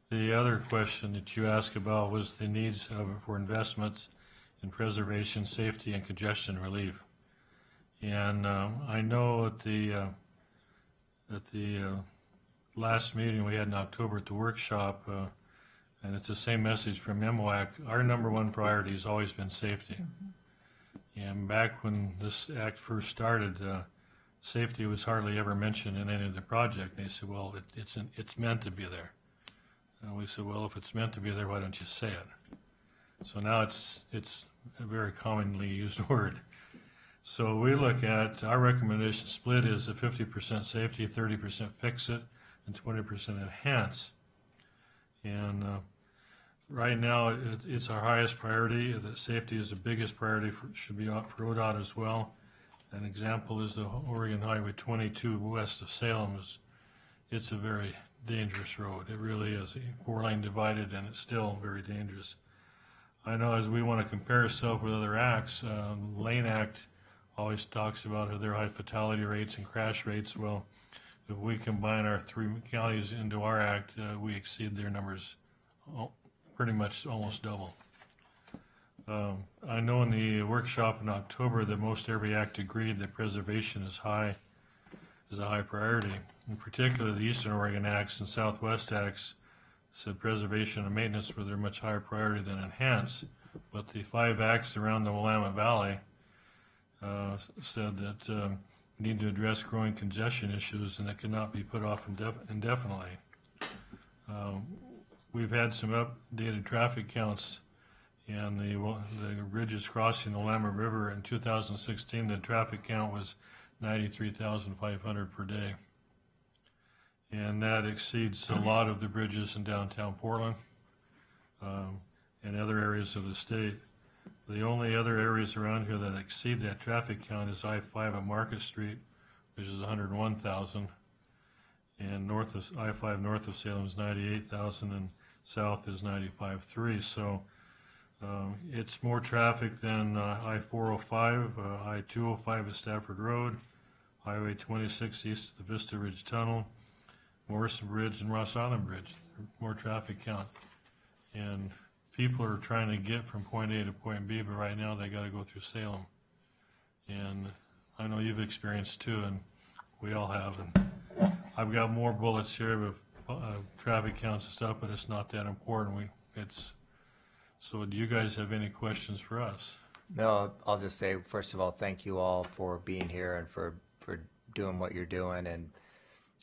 The other question that you asked about was the needs for investments in preservation, safety, and congestion relief. And I know at the last meeting we had in October at the workshop, and it's the same message from MWAC. Our number one priority has always been safety. And back when this act first started, safety was hardly ever mentioned in any of the project. And they said, well, it's meant to be there. And we said, well, if it's meant to be there, why don't you say it? So now it's a very commonly used word. So we look at, our recommendation split is a 50% safety, 30% fix it, and 20% enhance. And right now, it's our highest priority. That safety is the biggest priority, should be for ODOT as well. An example is the Oregon Highway 22 west of Salem. It's a very dangerous road. It really is. 4-lane divided, and it's still very dangerous. I know as we want to compare ourselves with other acts, Lane Act always talks about their high fatality rates and crash rates. Well, if we combine our 3 counties into our act, we exceed their numbers pretty much almost double. I know in the workshop in October that most every act agreed that preservation is a high priority. In particular, the Eastern Oregon Acts and Southwest Acts said preservation and maintenance were their much higher priority than enhance. But the 5 acts around the Willamette Valley said that we need to address growing congestion issues, and it cannot be put off indefinitely. We've had some updated traffic counts, and the bridges crossing the Willamette River in 2016, the traffic count was 93,500 per day. And that exceeds a lot of the bridges in downtown Portland and other areas of the state. The only other areas around here that exceed that traffic count is I-5 at Market Street, which is 101,000, and north of I-5 north of Salem is 98,000, and south is 95.3. So it's more traffic than I-405, I-205 at Stafford Road, Highway 26 east of the Vista Ridge Tunnel, Morrison Bridge, and Ross Island Bridge. More traffic count. And people are trying to get from point A to point B, but right now they got to go through Salem. And I know you've experienced too, and we all have. And I've got more bullets here with traffic counts and stuff, but it's not that important. So do you guys have any questions for us? No, I'll just say, first of all, thank you all for being here and for doing what you're doing.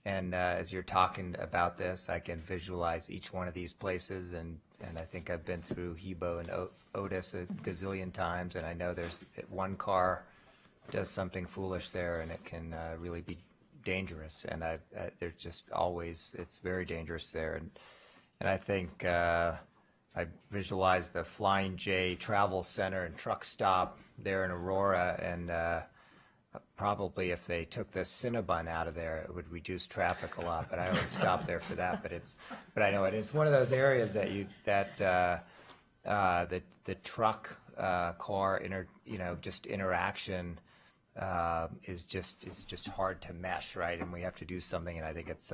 And as you're talking about this, I can visualize each one of these places, and I think I've been through Hebo and Otis a gazillion times, and I know there's one car does something foolish there, and it can really be dangerous. And there's just always, it's very dangerous there. And I think I visualize the Flying J Travel Center and truck stop there in Aurora, and probably if they took the Cinnabon out of there, it would reduce traffic a lot. But I always stop there for that. But I know it's one of those areas that the truck car just interaction is just hard to mesh, right? And we have to do something, and I think it's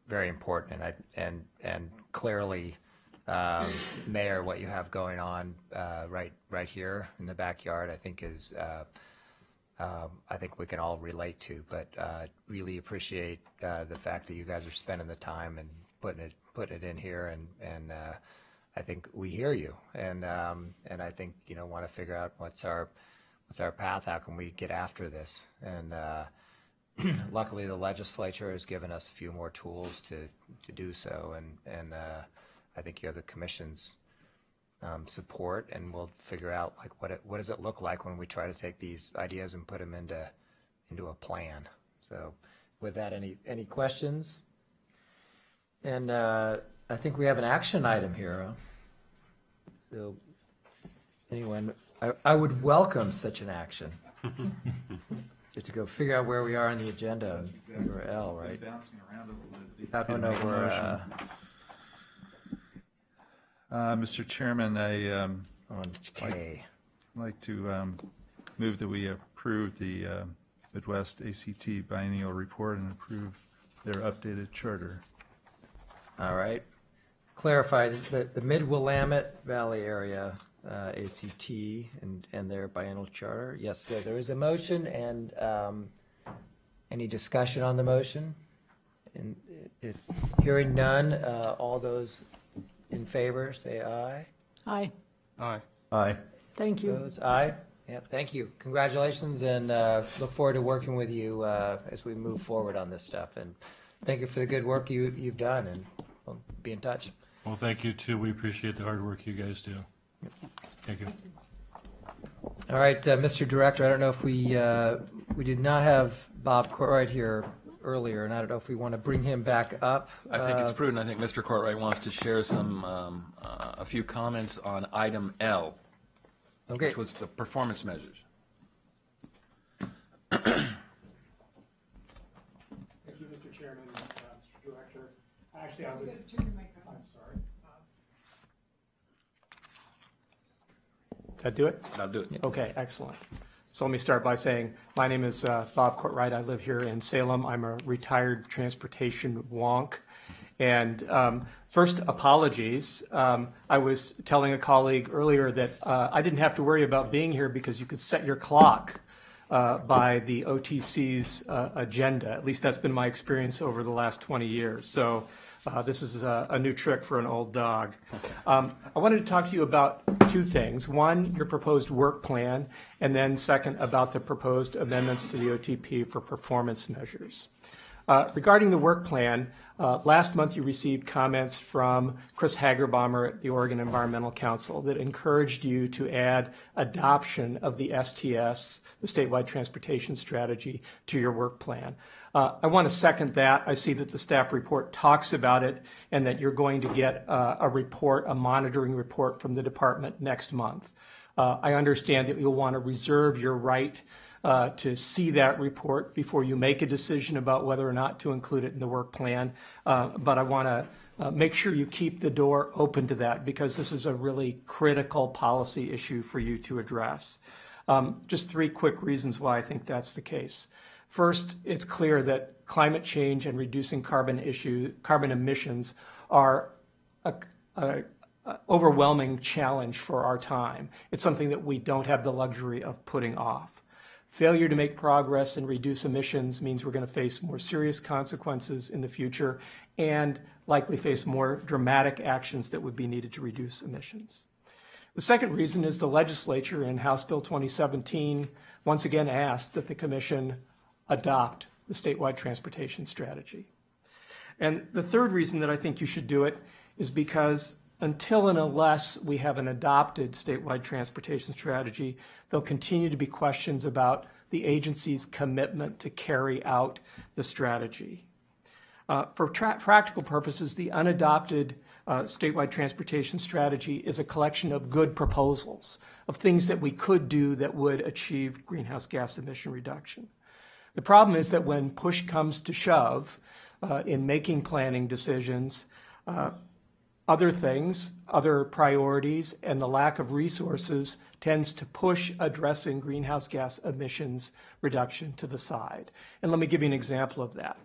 very important. And clearly, Mayor, what you have going on right here in the backyard, I think is. I think we can all relate to, but really appreciate the fact that you guys are spending the time and putting it in here, and I think we hear you, and I think want to figure out what's our path, how can we get after this, and luckily the legislature has given us a few more tools to do so, and I think you have the commission's support, and we'll figure out what does it look like when we try to take these ideas and put them into a plan. So with that, any questions? And I think we have an action item here. So anyone, I would welcome such an action. So to go figure out where we are on the agenda. We're L, right? Bouncing around a little bit. Oh no, we're Mr. Chairman, on K. I'd like to move that we approve the Midwest ACT biennial report and approve their updated charter. All right. Clarified that the Mid-Willamette Valley area ACT and their biennial charter. Yes, so there is a motion, and any discussion on the motion? And if hearing none, all those in favor say aye. Aye. Aye. Aye. Thank you. Opposed? Aye. Yeah, thank you. Congratulations, and look forward to working with you as we move forward on this stuff. And thank you for the good work you've done, and we'll be in touch. Well, thank you too. We appreciate the hard work you guys do. Thank you. All right, Mr. Director, I don't know if we did not have Bob Courtwright here earlier, and I don't know if we want to bring him back up. I think it's prudent. I think Mr. Courtwright wants to share some a few comments on item L, Okay. which was the performance measures. Thank you, Mr. Chairman, Mr. Director. Actually, I'm sorry. Did that do it? I'll do it. Okay, excellent. So let me start by saying my name is Bob Courtwright. I live here in Salem. I'm a retired transportation wonk. And first, apologies. I was telling a colleague earlier that I didn't have to worry about being here because you could set your clock by the OTC's agenda. At least that's been my experience over the last 20 years. So this is a new trick for an old dog. I wanted to talk to you about two things. One, your proposed work plan, and then second, about the proposed amendments to the OTP for performance measures. Regarding the work plan, last month you received comments from Chris Hagerbomber at the Oregon Environmental Council that encouraged you to add adoption of the STS, the Statewide Transportation Strategy, to your work plan. I want to second that. I see that the staff report talks about it and that you're going to get a report, a monitoring report from the department next month. I understand that you'll want to reserve your right to see that report before you make a decision about whether or not to include it in the work plan. But I want to make sure you keep the door open to that because this is a really critical policy issue for you to address. Just three quick reasons why I think that's the case. First, it's clear that climate change and reducing carbon emissions are a overwhelming challenge for our time. It's something that we don't have the luxury of putting off. Failure to make progress and reduce emissions means we're going to face more serious consequences in the future and likely face more dramatic actions that would be needed to reduce emissions. The second reason is the legislature in House Bill 2017 once again asked that the Commission adopt the statewide transportation strategy. And the third reason that I think you should do it is because until and unless we have an adopted statewide transportation strategy, there'll continue to be questions about the agency's commitment to carry out the strategy. For practical purposes, the unadopted statewide transportation strategy is a collection of good proposals, of things that we could do that would achieve greenhouse gas emission reduction. The problem is that when push comes to shove in making planning decisions, other things, other priorities, and the lack of resources tends to push addressing greenhouse gas emissions reduction to the side. And let me give you an example of that.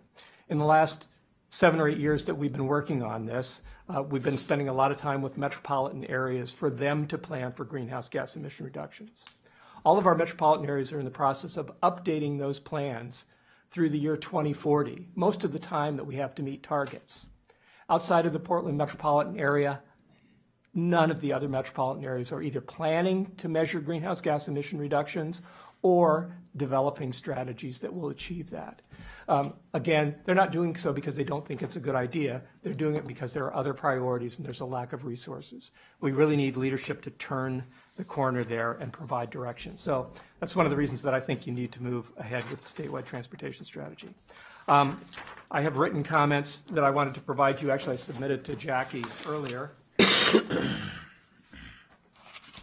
In the last 7 or 8 years that we've been working on this, we've been spending a lot of time with metropolitan areas for them to plan for greenhouse gas emission reductions. All of our metropolitan areas are in the process of updating those plans through the year 2040, most of the time that we have to meet targets. Outside of the Portland metropolitan area, none of the other metropolitan areas are either planning to measure greenhouse gas emission reductions or developing strategies that will achieve that. Again, they're not doing so because they don't think it's a good idea. They're doing it because there are other priorities and there's a lack of resources. We really need leadership to turn the corner there and provide direction. So that's one of the reasons that I think you need to move ahead with the statewide transportation strategy. I have written comments that I wanted to provide you. Actually, I submitted to Jackie earlier.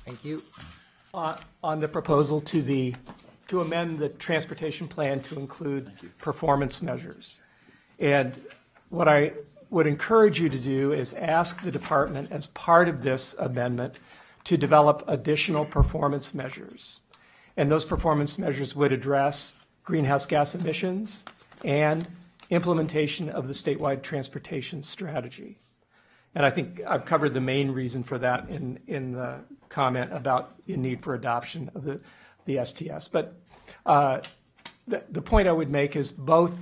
Thank you. On the proposal to amend the transportation plan to include performance measures. And what I would encourage you to do is ask the department as part of this amendment to develop additional performance measures. And those performance measures would address greenhouse gas emissions and implementation of the statewide transportation strategy. And I think I've covered the main reason for that in the comment about the need for adoption of the STS. But the point I would make is both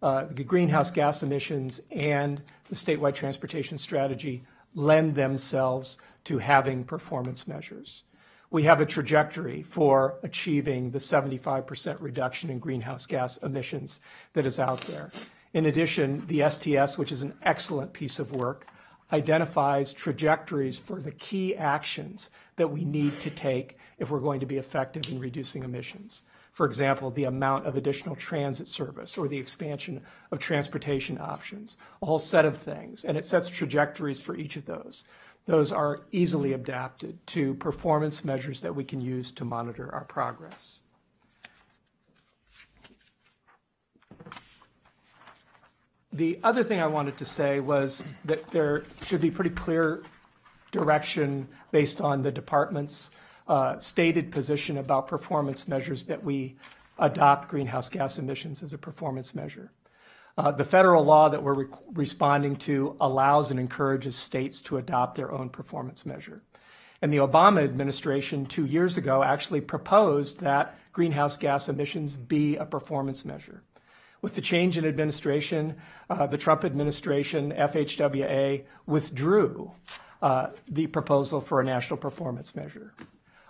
the greenhouse gas emissions and the statewide transportation strategy lend themselves to having performance measures. We have a trajectory for achieving the 75% reduction in greenhouse gas emissions that is out there. In addition, the STS, which is an excellent piece of work, identifies trajectories for the key actions that we need to take if we're going to be effective in reducing emissions. For example, the amount of additional transit service or the expansion of transportation options, a whole set of things, and it sets trajectories for each of those. Those are easily adapted to performance measures that we can use to monitor our progress. The other thing I wanted to say was that there should be pretty clear direction based on the department's stated position about performance measures that we adopt greenhouse gas emissions as a performance measure. The federal law that we're responding to allows and encourages states to adopt their own performance measure. And the Obama administration 2 years ago actually proposed that greenhouse gas emissions be a performance measure. With the change in administration, the Trump administration, FHWA, withdrew the proposal for a national performance measure.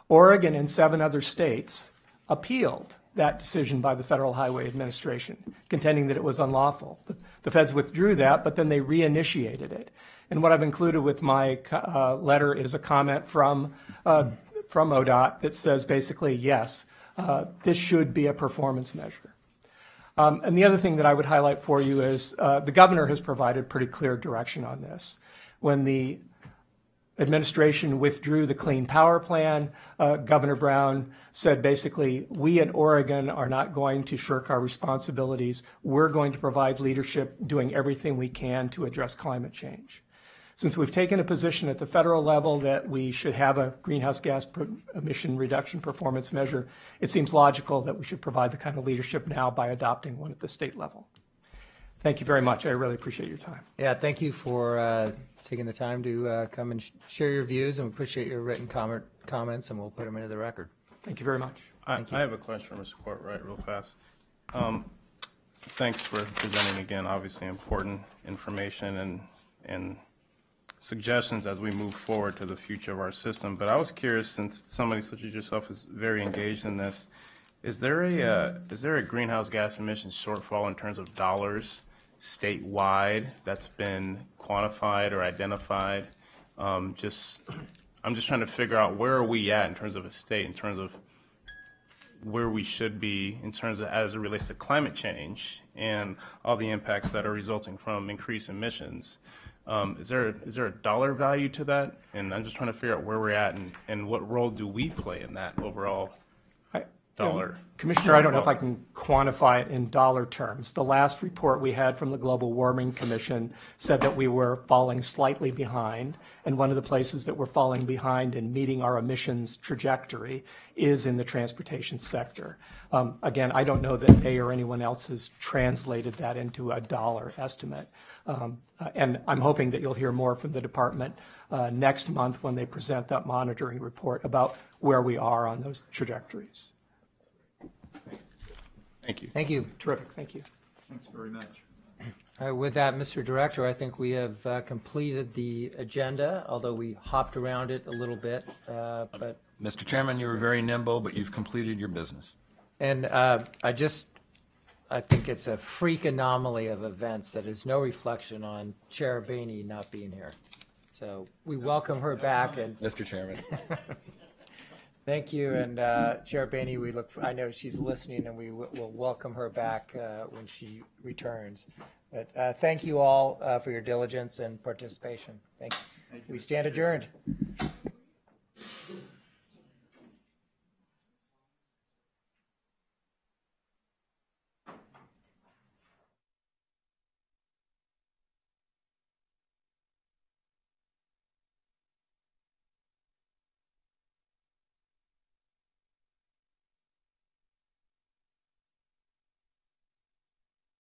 Oregon and 7 other states appealed that decision by the Federal Highway Administration, contending that it was unlawful. The feds withdrew that, but then they reinitiated it. And what I've included with my letter is a comment from ODOT that says basically, yes, this should be a performance measure. And the other thing that I would highlight for you is the governor has provided pretty clear direction on this. When the administration withdrew the Clean Power Plan, Governor Brown said basically, we in Oregon are not going to shirk our responsibilities. We're going to provide leadership doing everything we can to address climate change. Since we've taken a position at the federal level that we should have a greenhouse gas emission reduction performance measure, it seems logical that we should provide the kind of leadership now by adopting one at the state level. Thank you very much. I really appreciate your time. Yeah, thank you for taking the time to come and share your views, and we appreciate your written comments, and we'll put them into the record. Thank you very much. I have a question for Mr. Courtwright real fast. Thanks for presenting again, obviously important information and suggestions as we move forward to the future of our system. But I was curious, since somebody such as yourself is very engaged in this, is there a greenhouse gas emissions shortfall in terms of dollars statewide that's been quantified or identified? I'm just trying to figure out where are we at in terms of a state, in terms of where we should be in terms of as it relates to climate change and all the impacts that are resulting from increased emissions. Is there a dollar value to that? And I'm just trying to figure out where we're at and what role do we play in that overall dollar. Commissioner, I don't know if I can quantify it in dollar terms. The last report we had from the Global Warming Commission said that we were falling slightly behind, and one of the places that we're falling behind in meeting our emissions trajectory is in the transportation sector. Again, I don't know that they or anyone else has translated that into a dollar estimate. And I'm hoping that you'll hear more from the department next month when they present that monitoring report about where we are on those trajectories. Thank you. Thank you. Terrific. Thank you. Thanks very much. All right, with that, Mr. Director, I think we have completed the agenda, although we hopped around it a little bit. But Mr. Chairman, you were very nimble, but you've completed your business. And I think it's a freak anomaly of events that is no reflection on Chair Bainey not being here. So we welcome her back. And Mr. Chairman. Thank you, and Chair Bainey, I know she's listening, and we will welcome her back when she returns. But thank you all for your diligence and participation. Thank you. We stand adjourned.